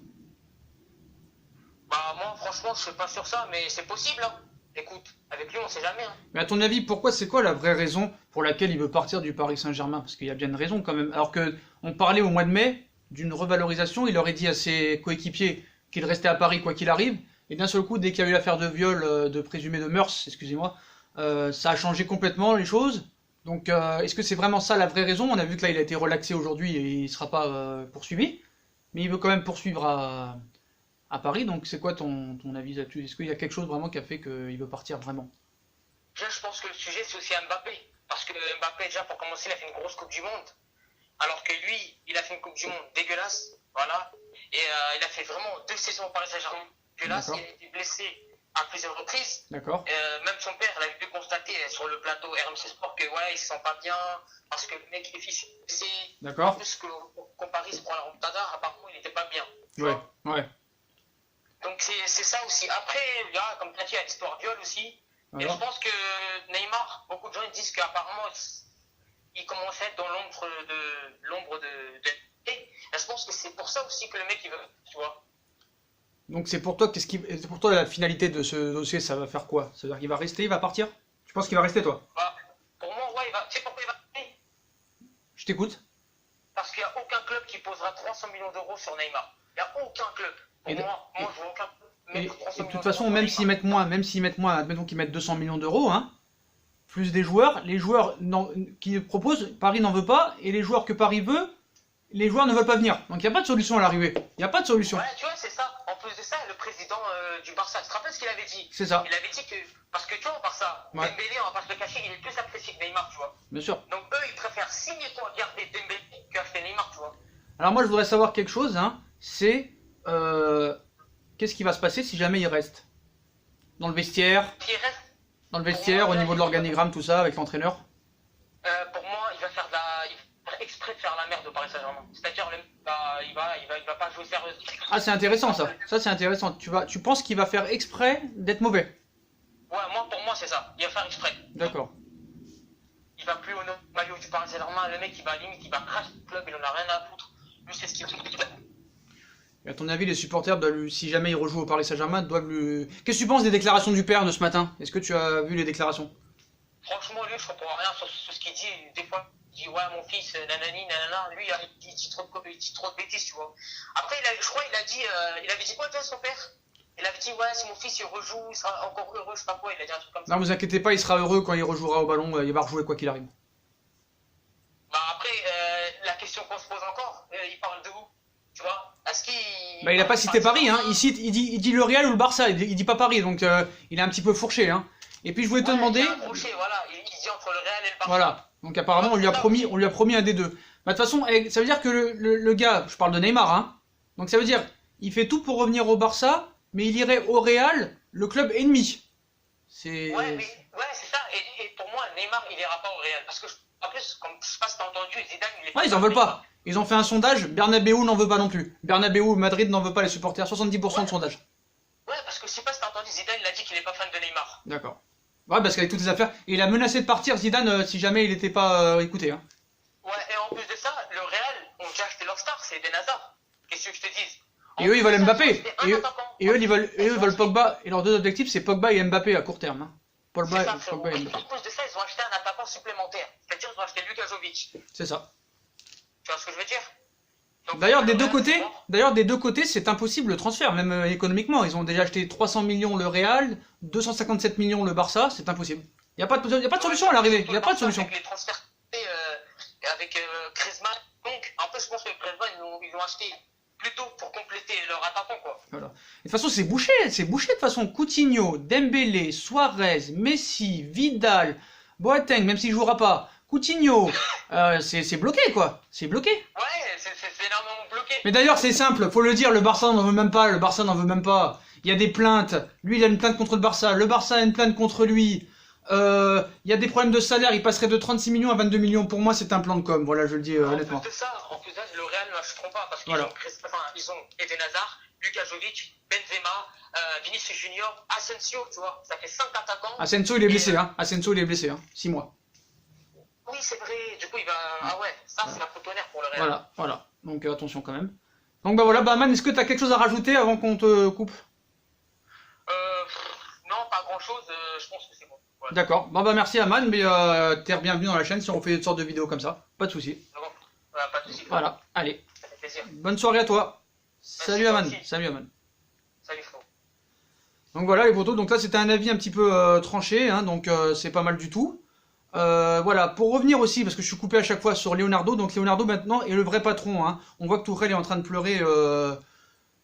Bah moi franchement je suis pas sur ça, mais c'est possible hein. Écoute, avec lui on sait jamais hein. Mais à ton avis, c'est quoi la vraie raison pour laquelle il veut partir du Paris Saint-Germain? Parce qu'il y a bien une raison quand même. Alors que on parlait au mois de mai d'une revalorisation, il aurait dit à ses coéquipiers qu'il restait à Paris quoi qu'il arrive. Et d'un seul coup, dès qu'il y a eu l'affaire de viol, de présumé de mœurs, excusez-moi, ça a changé complètement les choses. Donc, est-ce que c'est vraiment ça la vraie raison? On a vu que là, il a été relaxé aujourd'hui et il ne sera pas poursuivi. Mais il veut quand même poursuivre à Paris. Donc, c'est quoi ton avis là-dessus? Est-ce qu'il y a quelque chose vraiment qui a fait qu'il veut partir vraiment? Déjà je pense que le sujet c'est aussi Mbappé. Parce que Mbappé déjà pour commencer il a fait une grosse Coupe du Monde. Alors que lui, il a fait une Coupe du Monde dégueulasse. Voilà. Et il a fait vraiment 2 saisons au Paris Saint-Germain dégueulasse. Il a été blessé à plusieurs reprises. D'accord. Même son père l'avait pu constater sur le plateau RMC Sport que ouais, il se sent pas bien parce que le mec est fils blessé. D'accord. En plus qu'au Paris se prend la remontada, apparemment il n'était pas bien. Ouais, ouais. Donc c'est ça aussi. Après, là, comme tu as dit, il y a l'histoire viol aussi. Alors Et je pense que Neymar, beaucoup de gens disent qu'apparemment il commence à être dans l'ombre Et je pense que c'est pour ça aussi que le mec il veut, tu vois. Donc c'est pour toi, c'est pour toi la finalité de ce dossier, ça va faire quoi? Ça veut dire qu'il va rester, il va partir? Tu penses qu'il va rester, toi? Bah, pour moi, ouais, tu sais pourquoi il va rester? Je t'écoute. Parce qu'il n'y a aucun club qui posera 300 millions d'euros sur Neymar. Il n'y a aucun club. Pour moi, je vois aucun club. Et de toute façon, même s'ils mettent moins, admettons qu'ils mettent 200 millions d'euros, hein, plus des joueurs, les joueurs qui proposent, Paris n'en veut pas, et les joueurs que Paris veut, les joueurs ne veulent pas venir. Donc il n'y a pas de solution à l'arrivée. Il n'y a pas de solution. Ouais, tu vois, c'est ça. En plus de ça, le président du Barça, tu te rappelles ce qu'il avait dit? C'est ça. Il avait dit que, parce que tu vois, au Barça, Ouais. Dembélé, on va pas se le cacher, il est plus apprécié que Neymar, tu vois. Bien sûr. Donc eux, ils préfèrent signer pour garder Dembélé qu'acheter Neymar, tu vois. Alors moi, je voudrais savoir quelque chose, hein, c'est qu'est-ce qui va se passer si jamais il reste dans le vestiaire, Qui reste, au niveau de l'organigramme, tout ça, avec l'entraîneur. pour moi, il va faire exprès de faire la merde au Paris Saint-Germain. C'est-à-dire, il va pas jouer sérieux. Ah, c'est intéressant ça. Ça, c'est intéressant. Tu penses qu'il va faire exprès d'être mauvais? Ouais, pour moi, c'est ça. Il va faire exprès. D'accord. Il va plus au maillot du Paris Saint-Germain. Le mec, il va cracher le club, il en a rien à foutre. Lui, c'est ce qu'il veut. Et à ton avis, les supporters, si jamais il rejoue au Paris Saint-Germain, doivent lui... Qu'est-ce que tu penses des déclarations du père de ce matin? Est-ce que tu as vu les déclarations? Franchement, lui, je comprends rien sur ce qu'il dit. Des fois, il dit, ouais, mon fils, nanani, nanana. Lui, il dit trop de bêtises, tu vois. Après, je crois, il avait dit quoi, toi, son père? Il avait dit, ouais, si mon fils, il rejoue, il sera encore heureux, je sais pas quoi. Il a dit un truc comme ça. Non, vous inquiétez pas, il sera heureux quand il rejouera au ballon. Il va rejouer quoi qu'il arrive. Bah, après, la question qu'on se pose encore, il parle de où? Tu vois? Est-ce qu'il... Bah, il a pas cité Paris, hein. Il dit le Real ou le Barça. Il dit pas Paris, donc il est un petit peu fourché, hein. Et puis je voulais te demander... Il dit entre le Real et le Barça. Voilà. Donc apparemment, on lui a promis un des deux. Bah, de toute façon, ça veut dire que le gars, je parle de Neymar, hein. Donc ça veut dire, il fait tout pour revenir au Barça, mais il irait au Real, le club ennemi. C'est... Ouais, c'est ça. Et pour moi, Neymar, il ira pas au Real. Parce que, en plus, comme je sais pas si t'as entendu, Zidane, il est pas... Ouais, ils en veulent pas. Ils ont fait un sondage, Bernabeu n'en veut pas non plus. Bernabeu, Madrid n'en veut pas les supporters, 70% de sondage. Ouais, parce que je sais pas si t'as entendu, Zidane, il a dit qu'il est pas fan de Neymar. D'accord. Ouais, parce qu'avec toutes les affaires, et il a menacé de partir, Zidane, si jamais il n'était pas écouté. Hein. Ouais, et en plus de ça, le Real ont déjà acheté leur star, c'est Eden Hazard. Qu'est-ce que je te dise? Et eux, ils veulent Mbappé. Et eux, ils veulent Pogba. Et leurs deux objectifs, c'est Pogba et Mbappé à court terme. Hein. Pogba et Mbappé. En plus de ça, ils ont acheté un attaquant supplémentaire. C'est-à-dire, ils ont acheté Luka Jovic. C'est ça. Tu vois ce que je veux dire? Donc, D'ailleurs, des deux côtés, c'est impossible le transfert, même économiquement. Ils ont déjà acheté 300 millions le Real, 257 millions le Barça, c'est impossible. Il n'y a pas de solution à l'arrivée. Il n'y a pas de solution. Avec les transferts avec Griezmann, donc, en plus, je pense que Griezmann, ils l'ont acheté plutôt pour compléter leur attaquant, quoi. Voilà. Et de toute façon, c'est bouché de toute façon. Coutinho, Dembélé, Suarez, Messi, Vidal, Boateng, même s'il ne jouera pas, Coutinho, c'est bloqué, quoi. C'est bloqué. Ouais, c'est énormément bloqué. Mais d'ailleurs, c'est simple, faut le dire, le Barça n'en veut même pas, Il y a des plaintes, lui il a une plainte contre le Barça a une plainte contre lui. Il y a des problèmes de salaire, il passerait de 36 millions à 22 millions. Pour moi, c'est un plan de com, voilà, je le dis honnêtement. En plus de ça, le Real ne l'achèteront pas parce qu'ils Voilà. ils ont Eden Hazard, Luka Jovic, Benzema, Vinicius Junior, Asensio, tu vois. Ça fait 5 attaquants. Asensio, il est blessé, hein. 6 mois. Oui, c'est vrai. Du coup, il va... Ah ouais, ça, c'est un peu tonnerre pour le Real. Voilà. Donc attention quand même. Donc bah voilà, Man, est-ce que tu as quelque chose à rajouter avant qu'on te coupe? Non, pas grand-chose. Je pense que c'est bon. Voilà. D'accord. Bon bah merci Aman, mais t'es bienvenu dans la chaîne si on fait une sorte de vidéo comme ça. Pas de soucis. Bon, voilà, pas de soucis. Voilà, allez. Ça fait plaisir. Bonne soirée à toi. Salut Aman. Merci. Salut Aman. Salut, Flo. Donc voilà les photos, donc là c'était un avis un petit peu tranché, hein, donc c'est pas mal du tout. Voilà, pour revenir aussi, parce que je suis coupé à chaque fois sur Leonardo, donc Leonardo maintenant est le vrai patron. Hein. On voit que Tourelle est en train de pleurer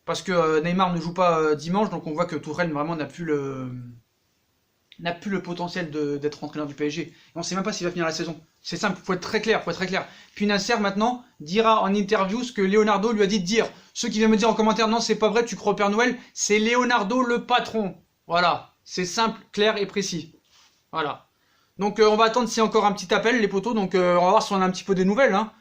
parce que Neymar ne joue pas dimanche, donc on voit que Tourelle vraiment n'a plus le potentiel d'être entraîneur du PSG. Et on sait même pas s'il va finir la saison. C'est simple, faut être très clair, Puis Nasser maintenant dira en interview ce que Leonardo lui a dit de dire. Ceux qui viennent me dire en commentaire non c'est pas vrai, tu crois au Père Noël, c'est Leonardo le patron. Voilà, c'est simple, clair et précis. Voilà. Donc on va attendre s'il y a encore un petit appel les potos, donc on va voir si on a un petit peu des nouvelles. Hein.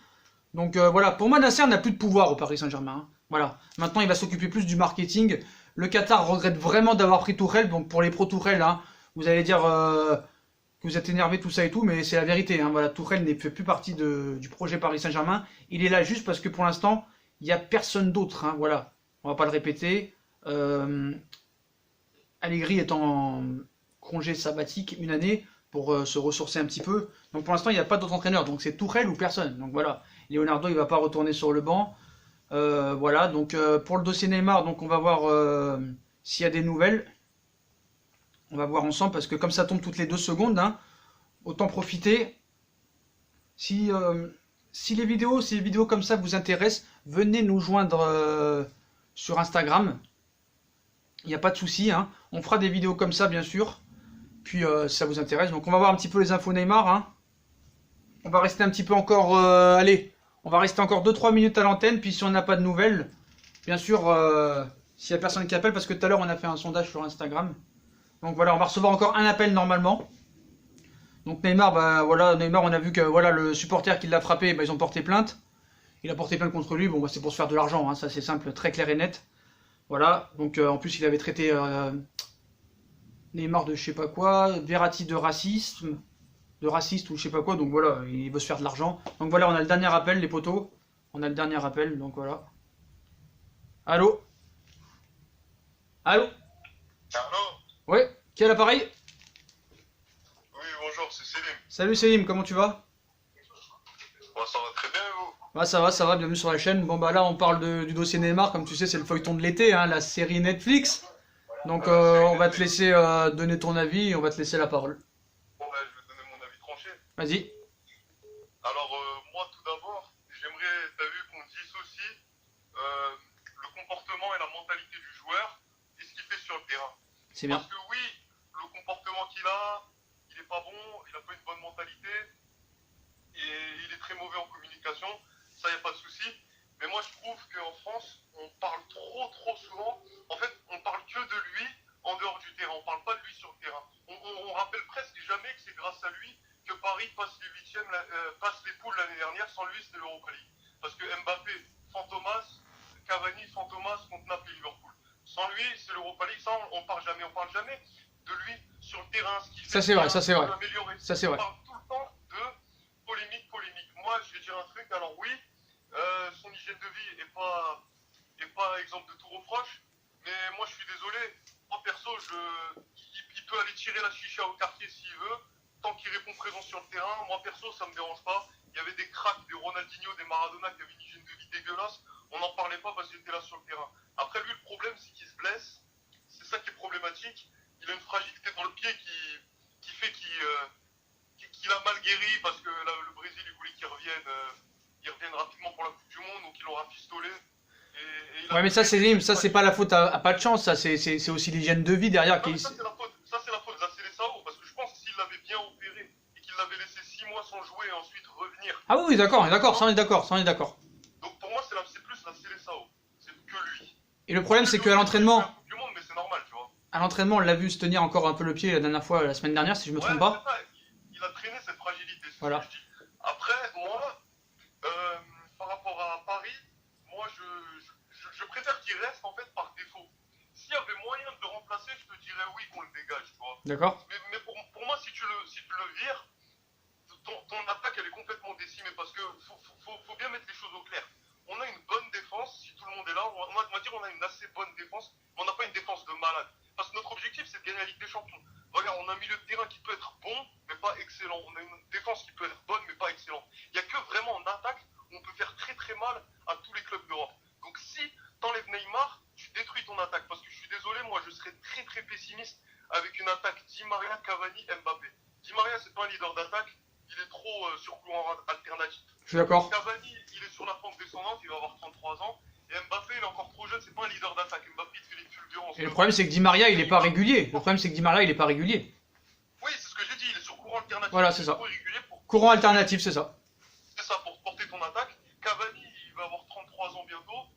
Donc voilà, pour moi Nasser n'a plus de pouvoir au Paris Saint-Germain. Hein. Voilà, maintenant il va s'occuper plus du marketing. Le Qatar regrette vraiment d'avoir pris Tourelle, donc pour les pro Tourelle, hein, vous allez dire que vous êtes énervé, tout ça et tout, mais c'est la vérité. Hein, voilà, Tourelle ne fait plus partie du projet Paris Saint-Germain. Il est là juste parce que pour l'instant, il n'y a personne d'autre. Hein, voilà, on va pas le répéter. Allegri est en congé sabbatique une année pour se ressourcer un petit peu. Donc pour l'instant, il n'y a pas d'autre entraîneur. Donc c'est Tourelle ou personne. Donc voilà, Leonardo, il va pas retourner sur le banc. Voilà, donc pour le dossier Neymar, donc on va voir s'il y a des nouvelles. On va voir ensemble parce que comme ça tombe toutes les 2 secondes, hein, autant profiter. Si les vidéos comme ça vous intéressent, venez nous joindre sur Instagram. Il n'y a pas de souci, hein. On fera des vidéos comme ça bien sûr. Puis si ça vous intéresse. Donc on va voir un petit peu les infos Neymar. Hein. On va rester un petit peu encore. Allez, on va rester encore 2-3 minutes à l'antenne. Puis si on n'a pas de nouvelles, bien sûr, s'il n'y a personne qui appelle, parce que tout à l'heure on a fait un sondage sur Instagram. Donc voilà, on va recevoir encore un appel normalement. Donc Neymar, bah voilà, Neymar, on a vu que voilà le supporter qui l'a frappé, bah, ils ont porté plainte. Il a porté plainte contre lui. Bon, bah, c'est pour se faire de l'argent, hein, ça c'est simple, très clair et net. Voilà, donc en plus il avait traité Neymar de je sais pas quoi, Verratti de racisme, de raciste ou je sais pas quoi, donc voilà, il veut se faire de l'argent. Donc voilà, on a le dernier appel, les potos. On a le dernier appel, donc voilà. Allô? Allô? Allô? Ouais, qui a l'appareil? Oui, bonjour, c'est Selim. Salut Selim, comment tu vas? Bon, ça va très bien, vous? Ouais, ça va, bienvenue sur la chaîne. Bon bah là on parle du dossier Neymar, comme tu sais c'est le feuilleton de l'été, hein, la série Netflix. Donc on va te laisser donner ton avis et on va te laisser la parole. Bon, ben, je vais donner mon avis tranché. Vas-y. Alors, moi, tout d'abord, j'aimerais, t'as vu, qu'on dissocie le comportement et la mentalité du joueur et ce qu'il fait sur le terrain. C'est bien. Parce que oui, le comportement qu'il a, il est pas bon, il a pas une bonne mentalité et il est très mauvais en communication, ça y a pas de souci. Mais moi je trouve qu'en France, on parle trop souvent, en fait on parle que de lui en dehors du terrain, on parle pas de lui sur le terrain. On rappelle presque jamais que c'est grâce à lui que Paris passe les huitièmes, passe les poules l'année dernière, sans lui c'était l'Europa League. Parce que Mbappé, Fantomas, Cavani, Fantomas contre Naples et Liverpool. Sans lui, c'est l'Europa League, ça on parle jamais de lui sur le terrain, ce qu'il fait. Ça c'est vrai, ça c'est vrai. Ça c'est vrai. On parle tout le temps de polémique. Moi je vais dire un truc, alors oui, son hygiène de vie est pas exemple de tout reproche, mais moi je suis désolé, moi perso, il peut aller tirer la chicha au quartier s'il veut, tant qu'il répond présent sur le terrain, moi perso ça me dérange pas. Il y avait des cracks, des Ronaldinho, des Maradona qui avaient une hygiène de vie dégueulasse, on n'en parlait pas parce qu'il était là sur le terrain. Après lui le problème c'est qu'il se blesse, c'est ça qui est problématique, il a une fragilité dans le pied qui fait qu'il a mal guéri parce que là, le Brésil il voulait qu'il revienne rapidement pour la Coupe du Monde, donc il l'aura pistolé. Ouais, mais ça c'est pas la faute à pas de chance, ça c'est aussi l'hygiène de vie derrière qui. Ça c'est la faute d'Acélé Sao, parce que je pense que s'il l'avait bien opéré et qu'il l'avait laissé 6 mois sans jouer et ensuite revenir. Ah oui, d'accord, ça on est d'accord. Donc pour moi c'est plus l'Acélé Sao, c'est que lui. Et le problème c'est qu'à l'entraînement. Du monde, mais c'est normal, tu vois. À l'entraînement, on l'a vu se tenir encore un peu le pied la dernière fois, la semaine dernière, si je me trompe pas. Il a traîné cette fragilité, c'est voilà. ce que je dis. Après, moi, par rapport à Paris, moi je préfère qu'il reste en fait par défaut. S'il y avait moyen de le remplacer, je te dirais oui qu'on le dégage, tu vois. D'accord. Mais pour moi, si tu le vires, ton attaque elle est complètement décimée parce que faut bien mettre les choses au clair. On a une bonne défense, si tout le monde est là, on va dire on a une assez bonne défense, mais on n'a pas une défense de malade. Parce que notre objectif c'est de gagner la Ligue des Champions. Regarde, on a un milieu de terrain qui peut être bon, mais pas excellent. On a une défense qui peut être bonne, mais pas excellente. Il n'y a que vraiment en attaque où on peut faire très mal à tous les clubs d'Europe. Donc si t'enlèves Neymar, tu détruis ton attaque. Parce que je suis désolé, moi je serais très pessimiste avec une attaque Di Maria, Cavani, Mbappé. Di Maria c'est pas un leader d'attaque, il est trop sur courant alternatif. Je suis d'accord. Cavani, il est sur la pente descendante, il va avoir 33 ans. Et Mbappé, il est encore trop jeune, c'est pas un leader d'attaque. Mbappé, il fait les fulgurances. Et le problème, c'est que Di Maria, il est pas régulier. Oui, c'est ce que j'ai dit, il est sur courant alternatif. Voilà, c'est ça. Pour... Courant alternatif, c'est ça. C'est ça, pour porter ton attaque. Cavani, il va avoir 33 ans bientôt.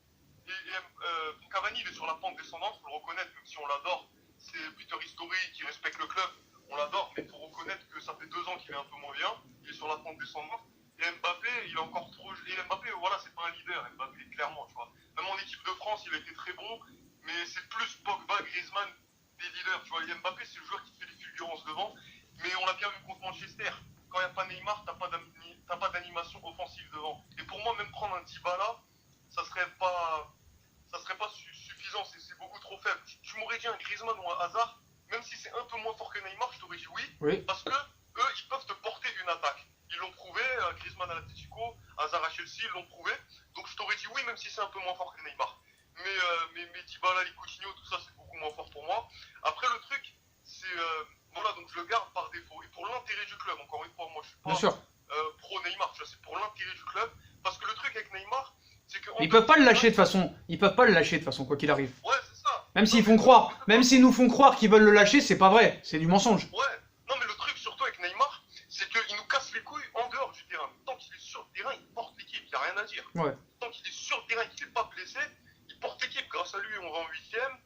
Cavani, il est sur la pente descendante, faut le reconnaître, même si on l'adore. C'est Peter History qui respecte le club, on l'adore, mais il faut reconnaître que ça fait 2 ans qu'il est un peu moins bien. Il est sur la pente descendante. Et Mbappé, il est encore trop... Et Mbappé, voilà, c'est pas un leader, Mbappé, clairement, tu vois. Même en équipe de France, il a été très bon, mais c'est plus Pogba, Griezmann, des leaders, tu vois. Et Mbappé, c'est le joueur qui fait les fulgurances devant, mais on l'a bien vu contre Oui. Parce que eux, ils peuvent te porter une attaque. Ils l'ont prouvé, Griezmann à l'Atlético, Hazard à Chelsea, ils l'ont prouvé. Donc je t'aurais dit oui, même si c'est un peu moins fort que Neymar. Mais Dybala, les Coutinho, tout ça, c'est beaucoup moins fort pour moi. Après, le truc, c'est... voilà, donc je le garde par défaut. Et pour l'intérêt du club, encore une fois, moi, je suis Bien pas sûr. pro-Neymar, tu vois, c'est pour l'intérêt du club. Parce que le truc avec Neymar, c'est que... Ils peuvent pas le lâcher de façon. Ils peuvent pas le lâcher de façon, quoi qu'il arrive. Ouais, c'est ça. Même s'ils font croire, même s'ils nous font croire qu'ils veulent le lâcher, c'est pas vrai, c'est du mensonge. Ouais, non mais le truc surtout avec Neymar, c'est qu'il nous casse les couilles en dehors du terrain. Tant qu'il est sur le terrain, il porte l'équipe, il n'y a rien à dire. Ouais. Tant qu'il est sur le terrain, qu'il n'est pas blessé, il porte l'équipe. Grâce à lui, on va en 8ème.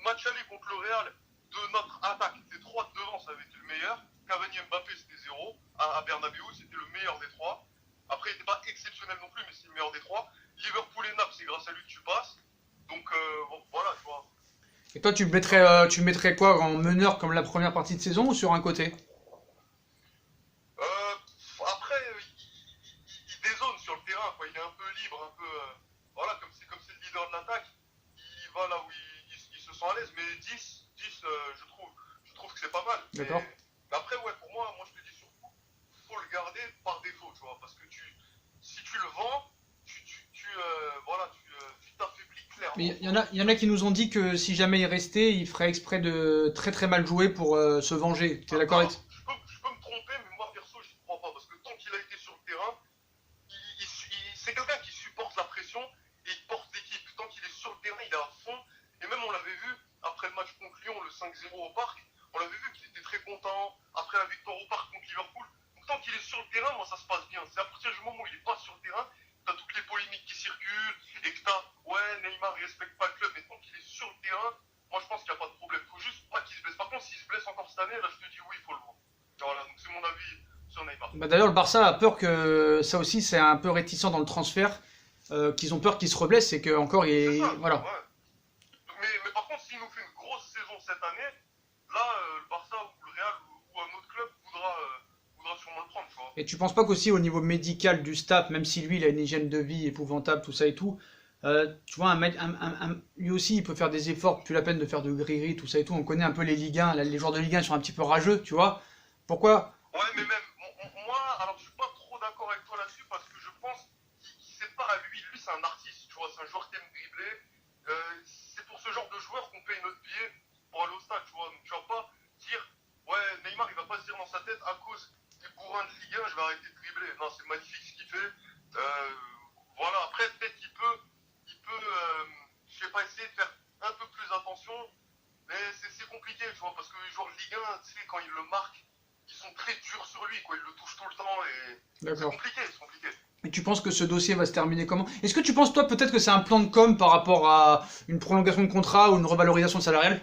Match aller contre le Real, de notre attaque, des 3 de devant, ça avait été le meilleur. Cavani Mbappé, c'était 0. À Bernabeu, c'était le meilleur des 3. Après, il n'était pas exceptionnel non plus, mais c'est le meilleur des 3. Liverpool et Naples, c'est grâce à lui que tu passes. Donc bon, voilà, tu vois. Et toi, tu le mettrais quoi, en meneur comme la première partie de saison ou sur un côté? Après, il dézone sur le terrain, quoi. Il est un peu libre, un peu. Voilà, comme c'est le leader de l'attaque, il va là où il se sent à l'aise. Mais 10 je trouve que c'est pas mal. D'accord. Mais après, ouais, pour moi, je te dis surtout, faut le garder par défaut, tu vois. Parce que si tu le vends, voilà, tu t'affaiblis clairement. Mais il y en a qui nous ont dit que si jamais il restait, il ferait exprès de très très mal jouer pour se venger. T'es d'accord avec ça? Je peux me tromper, mais moi perso, j'y crois pas. Parce que tant qu'il a été sur le terrain, c'est quelqu'un qui supporte la pression et il porte l'équipe. Tant qu'il est sur le terrain, il est à fond. Et même on l'avait vu après le match contre Lyon, le 5-0 au parc, on l'avait vu qu'il était très content après la victoire au parc contre Liverpool. Donc tant qu'il est sur le terrain, moi ça se passe bien. C'est à partir du moment où il est pas sur le terrain, t'as toutes les polémiques qui circulent et que t'as Neymar il respecte pas le club. Mais tant qu'il est sur le terrain, moi je pense qu'il n'y a pas de problème. Faut juste pas qu'il se blesse. Par contre, s'il se blesse encore cette année, là je te dis oui, il faut le vendre. Voilà, donc c'est mon avis sur Neymar. Bah, d'ailleurs, le Barça a peur que ça aussi, c'est un peu réticent dans le transfert, qu'ils ont peur qu'il se reblesse et que encore il C'est ça, voilà. ouais. Mais par contre, s'il nous fait une grosse saison cette année, là, le Barça ou le Real ou un autre club voudra sûrement le prendre, tu vois. Et tu penses pas qu'aussi au niveau médical du staff, même si lui il a une hygiène de vie épouvantable, tout ça et tout, tu vois, lui aussi il peut faire des efforts, plus la peine de faire de grilleries, tout ça et tout. On connaît un peu les Ligue 1, les joueurs de Ligue 1 sont un petit peu rageux, tu vois. Pourquoi? Ouais, mais même, moi, alors je suis pas trop d'accord avec toi là-dessus parce que je pense qu'il sait pas à lui. Lui, c'est un artiste, tu vois, c'est un joueur qui aime dribbler. C'est pour ce genre de joueur qu'on paye notre billet pour aller au stade, tu vois. Donc tu vas pas dire, ouais, Neymar, il va pas se dire dans sa tête à cause des bourrins de Ligue 1, je vais arrêter de dribbler. Non, c'est magnifique ce qu'il fait. Voilà, après, peut-être qu'il peut, je sais pas, essayer de faire un peu plus attention. Mais c'est compliqué, tu vois, parce que les joueurs de Ligue 1, tu sais, quand ils le marquent, ils sont très durs sur lui, quoi. Ils le touchent tout le temps et c'est compliqué, c'est compliqué. Et tu penses que ce dossier va se terminer comment? Est-ce que tu penses, toi, peut-être que c'est un plan de com par rapport à une prolongation de contrat ou une revalorisation salariale?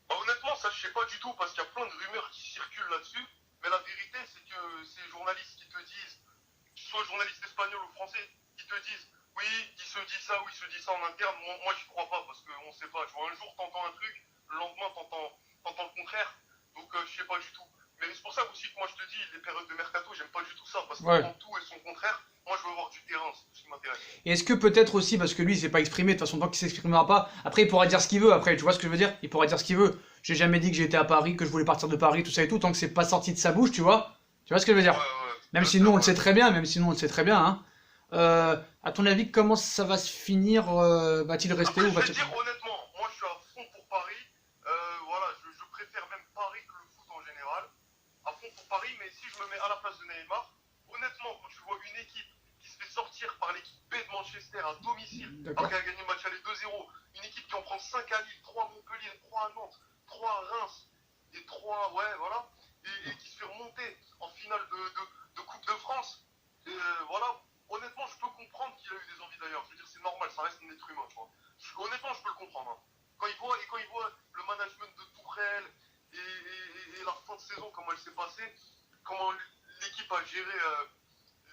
Bah, honnêtement, ça, je sais pas du tout, parce qu'il y a plein de rumeurs qui circulent là-dessus. Mais la vérité, c'est que ces journalistes qui te disent, qu'ils soient journalistes espagnols ou français, qui te disent, oui, il se dit ça ou il se dit ça en interne, moi j'y crois pas, parce qu'on sait pas. Tu vois, un jour, t'entends un truc, le lendemain, t'entends le contraire. Donc, je sais pas du tout. Mais c'est pour ça aussi que moi je te dis, les périodes de mercato, j'aime pas du tout ça, parce que Ouais. quand tout est son contraire, moi je veux voir du terrain, c'est tout ce qui m'intéresse. Et est-ce que peut-être aussi, parce que lui, il s'est pas exprimé, de toute façon, tant qu'il s'exprimera pas, après, il pourra dire ce qu'il veut, après, tu vois ce que je veux dire? Il pourra dire ce qu'il veut. J'ai jamais dit que j'étais à Paris, que je voulais partir de Paris, tout ça et tout, tant que c'est pas sorti de sa bouche, tu vois? Tu vois ce que je veux dire? Ouais. Même si nous, on le sait très bien, hein. À ton avis, comment ça va se finir? Va-t-il rester Après, ou je vais va-t-il... te dire honnêtement, moi je suis à fond pour Paris. Voilà, je préfère même Paris que le foot en général. À fond pour Paris, mais si je me mets à la place de Neymar, honnêtement, quand tu vois une équipe qui se fait sortir par l'équipe B de Manchester à domicile, D'accord. alors qu'elle a gagné le match aller 2-0, une équipe qui en prend 5 à Lille, 3 à Montpellier, 3 à Nantes, 3 à Reims, et 3, ouais, voilà, et qui se fait remonter en finale de Coupe de France, voilà, honnêtement, je peux comprendre qu'il a eu des envies d'ailleurs. Je veux dire, c'est normal, ça reste un être humain, tu vois. Honnêtement, je peux le comprendre. Hein. Quand il voit le management de Tourelle et la fin de saison, comment elle s'est passée, comment l'équipe a géré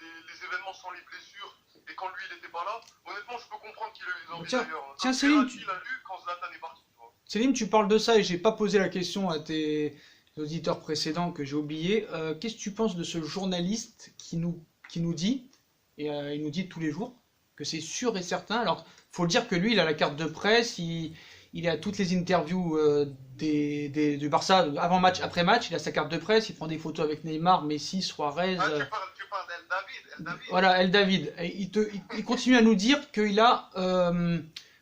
les événements sans les blessures, et quand lui, il n'était pas là, honnêtement, je peux comprendre qu'il a eu des envies d'ailleurs. Tiens, Céline, Il a lu quand Zlatan est parti, tu vois. Céline, tu parles de ça et j'ai pas posé la question à tes auditeurs précédents que j'ai oublié. Qu'est-ce que tu penses de ce journaliste qui nous dit, et il nous dit tous les jours, que c'est sûr et certain. Alors, faut le dire que lui, il a la carte de presse, il est à toutes les interviews du Barça avant match, après match. Il a sa carte de presse, il prend des photos avec Neymar, Messi, Suarez. Ah, tu parles d'El David, El David. Voilà, El David. Et il continue à nous dire qu'il a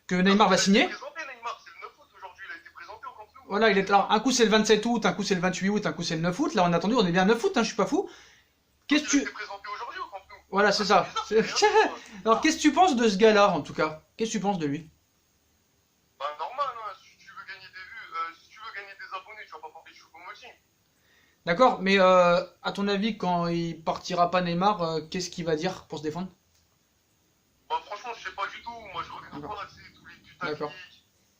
que Neymar va signer. Il a été présenté, Neymar, c'est le 9 août aujourd'hui, il a été présenté au Camp Nou. Voilà, il est alors un coup c'est le 27 août, un coup c'est le 28 août, un coup c'est le 9 août. Là on a attendu, on est bien 9 août, hein, je suis pas fou. Qu'est-ce que Il a tu été présenté aujourd'hui au Camp Nou. Voilà, c'est ça. Alors qu'est-ce que tu penses de ce gars-là en tout cas? Qu'est-ce que tu penses de lui? Bah normal, hein, si tu veux gagner des vues, si tu veux gagner des abonnés, tu vas pas parler de choupo-moting. D'accord, mais à ton avis, quand il partira pas Neymar, qu'est-ce qu'il va dire pour se défendre? Bah franchement, je sais pas du tout, moi je regarde D'accord. pas tous les tutos. D'accord.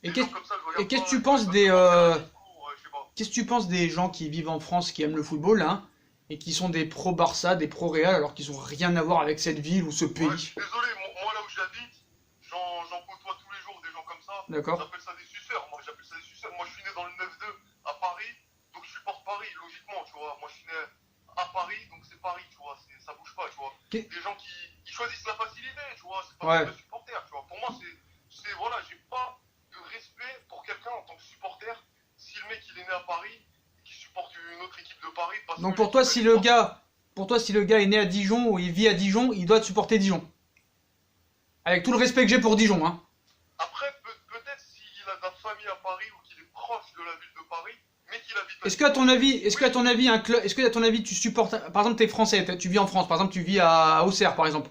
Et Des qu'est-ce gens comme ça, je regarde et qu'est-ce que pas, tu penses je des regarde pas discours, je sais pas. qu'est-ce que tu penses des gens qui vivent en France, qui aiment le football, hein, et qui sont des pro-Barça, des pro-Real, alors qu'ils ont rien à voir avec cette ville ou ce Ouais, je pays? suis désolé, moi là où j'habite, j'en côtoie tous les jours des gens comme ça. D'accord. J'appelle ça des suceurs, moi j'appelle ça des suceurs. Moi je suis né dans le 9-2 à Paris, donc je supporte Paris, logiquement, tu vois. Moi je suis né à Paris, donc c'est Paris, tu vois, ça bouge pas, tu vois. Qu'est- Des gens qui choisissent la facilité, tu vois, c'est pas Ouais. pour les supporters, tu vois. Pour moi, voilà, j'ai pas de respect pour quelqu'un en tant que supporter si le mec il est né à Paris et qu'il supporte une autre équipe de Paris. Parce Donc que pour toi, l'équipe, si elle est le forte. gars, pour toi, si le gars est né à Dijon ou il vit à Dijon, il doit te supporter Dijon. Avec tout le respect que j'ai pour Dijon, hein. Après, peut-être s'il a de la famille à Paris ou qu'il est proche de la ville de Paris, mais qu'il habite à Est-ce qu'à ton avis, est-ce Oui. qu'à ton avis un club, est-ce que à ton avis tu supportes, par exemple t'es français, tu vis en France, par exemple tu vis à Auxerre par exemple.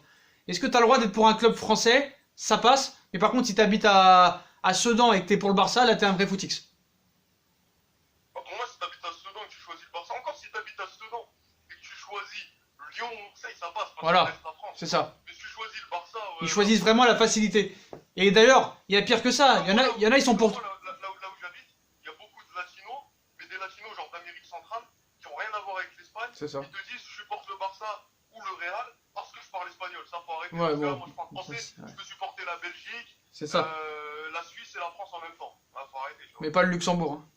Est-ce que t'as le droit d'être pour un club français, ça passe, mais par contre si t'habites à Sedan et que t'es pour le Barça, là t'es un vrai footix. Bah, pour moi, si t'habites à Sedan et que tu choisis le Barça, encore si t'habites à Sedan et que tu choisis Lyon ou Marseille, ça passe parce Voilà. que reste la France. C'est ça. Mais si tu choisis le Barça, Ils choisissent vraiment la facilité. Et d'ailleurs, il y a pire que ça. Il y en a, ils sont pour. Moi, là où j'habite, il y a beaucoup de latinos, mais des latinos genre d'Amérique centrale qui ont rien à voir avec l'Espagne. C'est ça. Ils te disent je supporte le Barça ou le Real parce que je parle espagnol. Ça faut arrêter. Ouais, parce que là, bon. moi je parle français, Ça, c'est- je peux supporter la Belgique, C'est ça. la Suisse et la France en même temps. Ah, faut arrêter. Tu vois. Mais pas le Luxembourg, hein.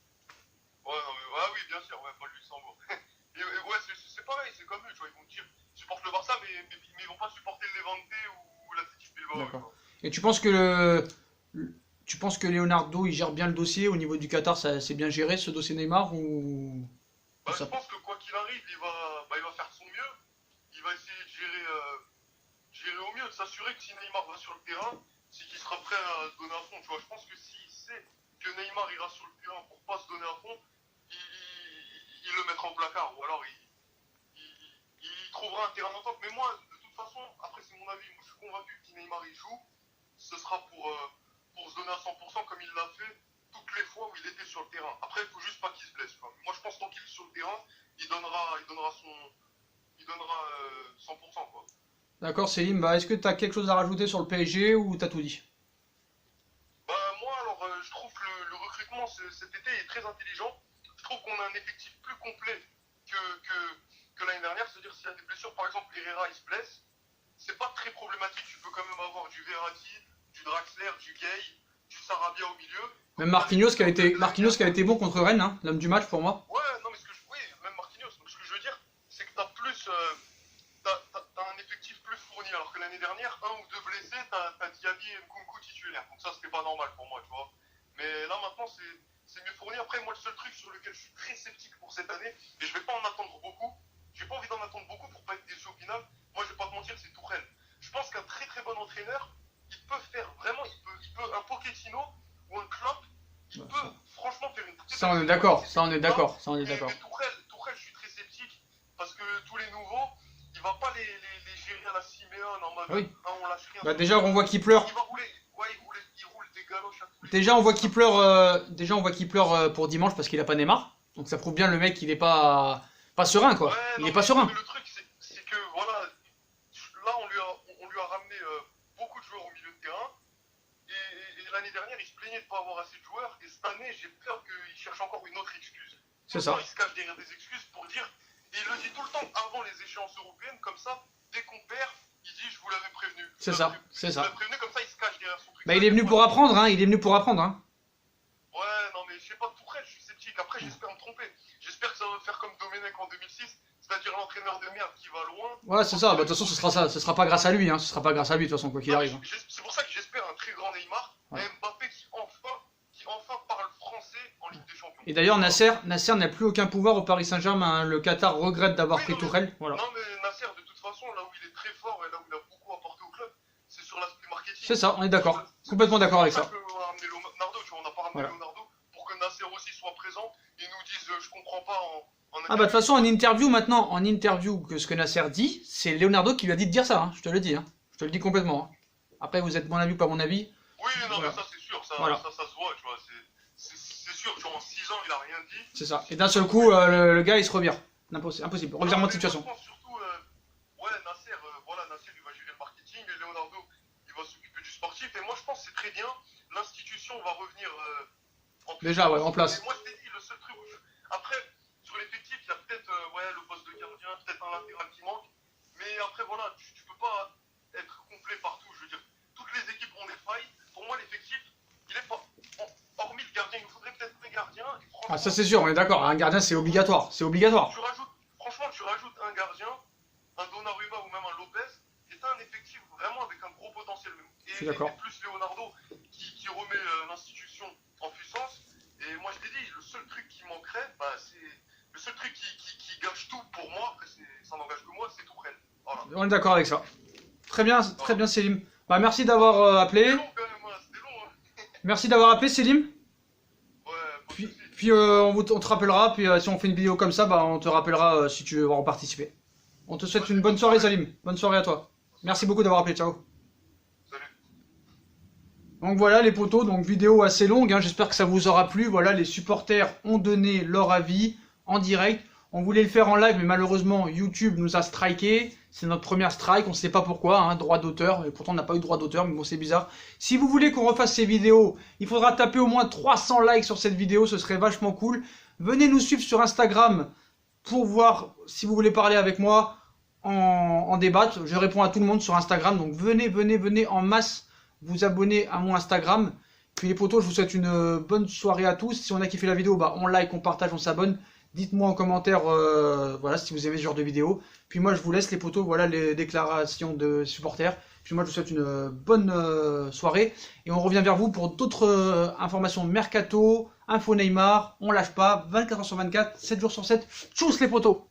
Ouais, non, mais, ouais, oui, bien sûr, ouais, pas le Luxembourg. et ouais, c'est pareil, c'est comme eux, tu vois, ils vont te dire, ils supportent le Barça, mais ils vont pas supporter le Levante ou l'Athletic Bilbao. D'accord. Tu vois. Et tu penses que Leonardo il gère bien le dossier au niveau du Qatar, ça c'est bien géré ce dossier Neymar ou Bah, ça- je pense que quoi qu'il arrive, il va faire de son mieux. Il va essayer de gérer au mieux, de s'assurer que si Neymar va sur le terrain, c'est qu'il sera prêt à se donner à fond. Tu vois, je pense que s'il sait que Neymar ira sur le terrain pour pas se donner à fond, il le mettra au placard. Ou alors il trouvera un terrain d'entente. Mais moi, de toute façon, après c'est mon avis, moi, je suis convaincu que si Neymar il joue, ce sera pour se donner à 100% comme il l'a fait toutes les fois où il était sur le terrain. Après, il faut juste pas qu'il se blesse. Quoi. Moi, je pense que tant qu'il est sur le terrain, il donnera 100%. Quoi. D'accord, Célim, bah, est-ce que tu as quelque chose à rajouter sur le PSG ou t'as tout dit? Bah, moi, alors, je trouve que le recrutement cet été est très intelligent. Je trouve qu'on a un effectif plus complet que l'année dernière. C'est-à-dire, s'il y a des blessures, par exemple, Herrera, il se blesse, c'est pas très problématique. Tu peux quand même avoir du Verratti, du Draxler, du Gay, du Sarabia au milieu. Même Marquinhos qui a été bon contre Rennes, hein, l'homme du match pour moi. Ouais, non, mais oui, même Marquinhos. Donc, ce que je veux dire, c'est que t'as un effectif plus fourni. Alors que l'année dernière, un ou deux blessés, t'as Diaby et Nkunku titulaires. Donc ça, c'était pas normal pour moi, tu vois. Mais là, maintenant, c'est mieux fourni. Après, moi, le seul truc sur lequel je suis très sceptique pour cette année, et je vais pas en attendre beaucoup, j'ai pas envie d'en attendre beaucoup pour pas être déçu au final. Moi, je vais pas te mentir, c'est Tourelle. Je pense qu'un très très bon entraîneur, il peut faire vraiment, un Pochettino ou un Klopp, il peut franchement faire une. Ça on est d'accord, ça on est d'accord, ça on est Mais d'accord. Tourelle, je suis très sceptique parce que tous les nouveaux, il va pas les gérer à la Simeone en mode Oui. ah, on lâche rien. Bah déjà on voit qu'il pleure. Il va rouler, ouais, il roule des galoches à tous les Déjà on voit qu'il pleure. Déjà on voit qu'il pleure pour dimanche parce qu'il a pas Neymar. Donc ça prouve bien le mec il est pas serein quoi. Ouais, Il non, est pas mais serein. le truc, c'est que voilà, là on lui a ramené beaucoup de joueurs au milieu de terrain. Et l'année dernière, il se plaignait de ne pas avoir assez de joueurs. Et cette année, j'ai peur qu'il cherche encore une autre excuse. C'est Tout le ça. temps, il se cache derrière des excuses pour dire. Et il le dit tout le temps avant les échéances européennes, comme ça, dès qu'on perd, il dit je vous l'avais prévenu. C'est ça, c'est Je vous ça. l'avais prévenu, comme ça, il se cache derrière son truc. Bah il est venu pour apprendre hein, il est venu pour apprendre hein. Ouais, non, mais je sais pas, Tourelle, je suis sceptique. Après, j'espère me tromper. J'espère que ça va faire comme Domenech en 2006, c'est-à-dire l'entraîneur de merde qui va loin. Ouais c'est ça, bah de toute façon ce sera ça, ce sera pas grâce à lui hein, ce sera pas grâce à lui de toute façon quoi qu'il arrive. C'est pour ça que j'espère un très grand Neymar, Ouais. et Mbappé qui enfin parle français en Ligue des Champions. Et d'ailleurs, Nasser n'a plus aucun pouvoir au Paris Saint-Germain. Hein. Le Qatar regrette d'avoir pris Tourelle. Voilà. Non, mais Nasser, de toute façon, là où il est très fort et là où il a beaucoup apporté au club, c'est sur l'aspect marketing. C'est ça, on est d'accord. Complètement d'accord avec ça. On a ramené Leonardo, tu vois, on n'a pas ramené Leonardo pour que Nasser aussi soit présent et nous dise je comprends pas en Ah bah de toute façon, en interview maintenant, que ce que Nasser dit, c'est Leonardo qui lui a dit de dire ça. Hein. Je te le dis. Hein. Je te le dis complètement. Hein. Après, vous êtes mon avis ou pas mon avis. Oui, non, voilà. Mais ça c'est sûr. Ça se voit, tu vois. C'est sûr, tu vois, en 6 ans, il a rien dit. C'est ça. Et d'un seul coup, le gars, il se revire. Impossible. Revirement de situation. Surtout, Nasser, Nasser, il va gérer le marketing et Leonardo, il va s'occuper du sportif. Et moi, je pense que c'est très bien. L'institution va revenir en place. Déjà, ouais, en place. Et moi, je t'ai dit, le seul truc. Après, sur l'effectif, il y a peut-être le poste de gardien, peut-être un latéral qui manque. Mais après, voilà, tu peux pas être complet partout. Je veux dire, toutes les équipes ont des failles. Pour moi, l'effectif, il est pas. Hormis le gardien, il nous faudrait peut-être un gardien. Ah, ça c'est sûr, on est d'accord. Un gardien, c'est obligatoire. C'est obligatoire. Tu rajoutes un gardien, un Donnarumma ou même un Lopez, et t'as un effectif vraiment avec un gros potentiel. Je suis d'accord. Et plus Leonardo qui remet l'institution en puissance. Et moi, je t'ai dit, le seul truc qui manquerait, c'est le seul truc qui gâche tout pour moi, après ça n'engage que moi, c'est Tourelle. Voilà. On est d'accord avec ça. Très bien Selim. Bah merci d'avoir appelé. C'était long quand même, c'était long. Hein. Merci d'avoir appelé Selim. Ouais, puis on te rappellera, puis si on fait une vidéo comme ça, bah on te rappellera si tu veux en participer. On te souhaite une bonne soirée Salim. Bonne soirée à toi. Merci beaucoup d'avoir appelé, ciao. Salut. Donc voilà les potos, donc vidéo assez longue, hein. J'espère que ça vous aura plu. Voilà, les supporters ont donné leur avis en direct. On voulait le faire en live, mais malheureusement, YouTube nous a striké. C'est notre première strike, on ne sait pas pourquoi, hein, droit d'auteur. Et pourtant, on n'a pas eu droit d'auteur, mais bon, c'est bizarre. Si vous voulez qu'on refasse ces vidéos, il faudra taper au moins 300 likes sur cette vidéo, ce serait vachement cool. Venez nous suivre sur Instagram pour voir si vous voulez parler avec moi, en débattre. Je réponds à tout le monde sur Instagram, donc venez en masse vous abonner à mon Instagram. Puis les potos, je vous souhaite une bonne soirée à tous. Si on a kiffé la vidéo, bah on like, on partage, on s'abonne. Dites-moi en commentaire voilà, si vous aimez ce genre de vidéo. Puis moi je vous laisse les potos, voilà les déclarations de supporters. Puis moi je vous souhaite une bonne soirée. Et on revient vers vous pour d'autres informations mercato, info Neymar. On lâche pas, 24h sur 24, 7 jours sur 7. Tchuss les potos!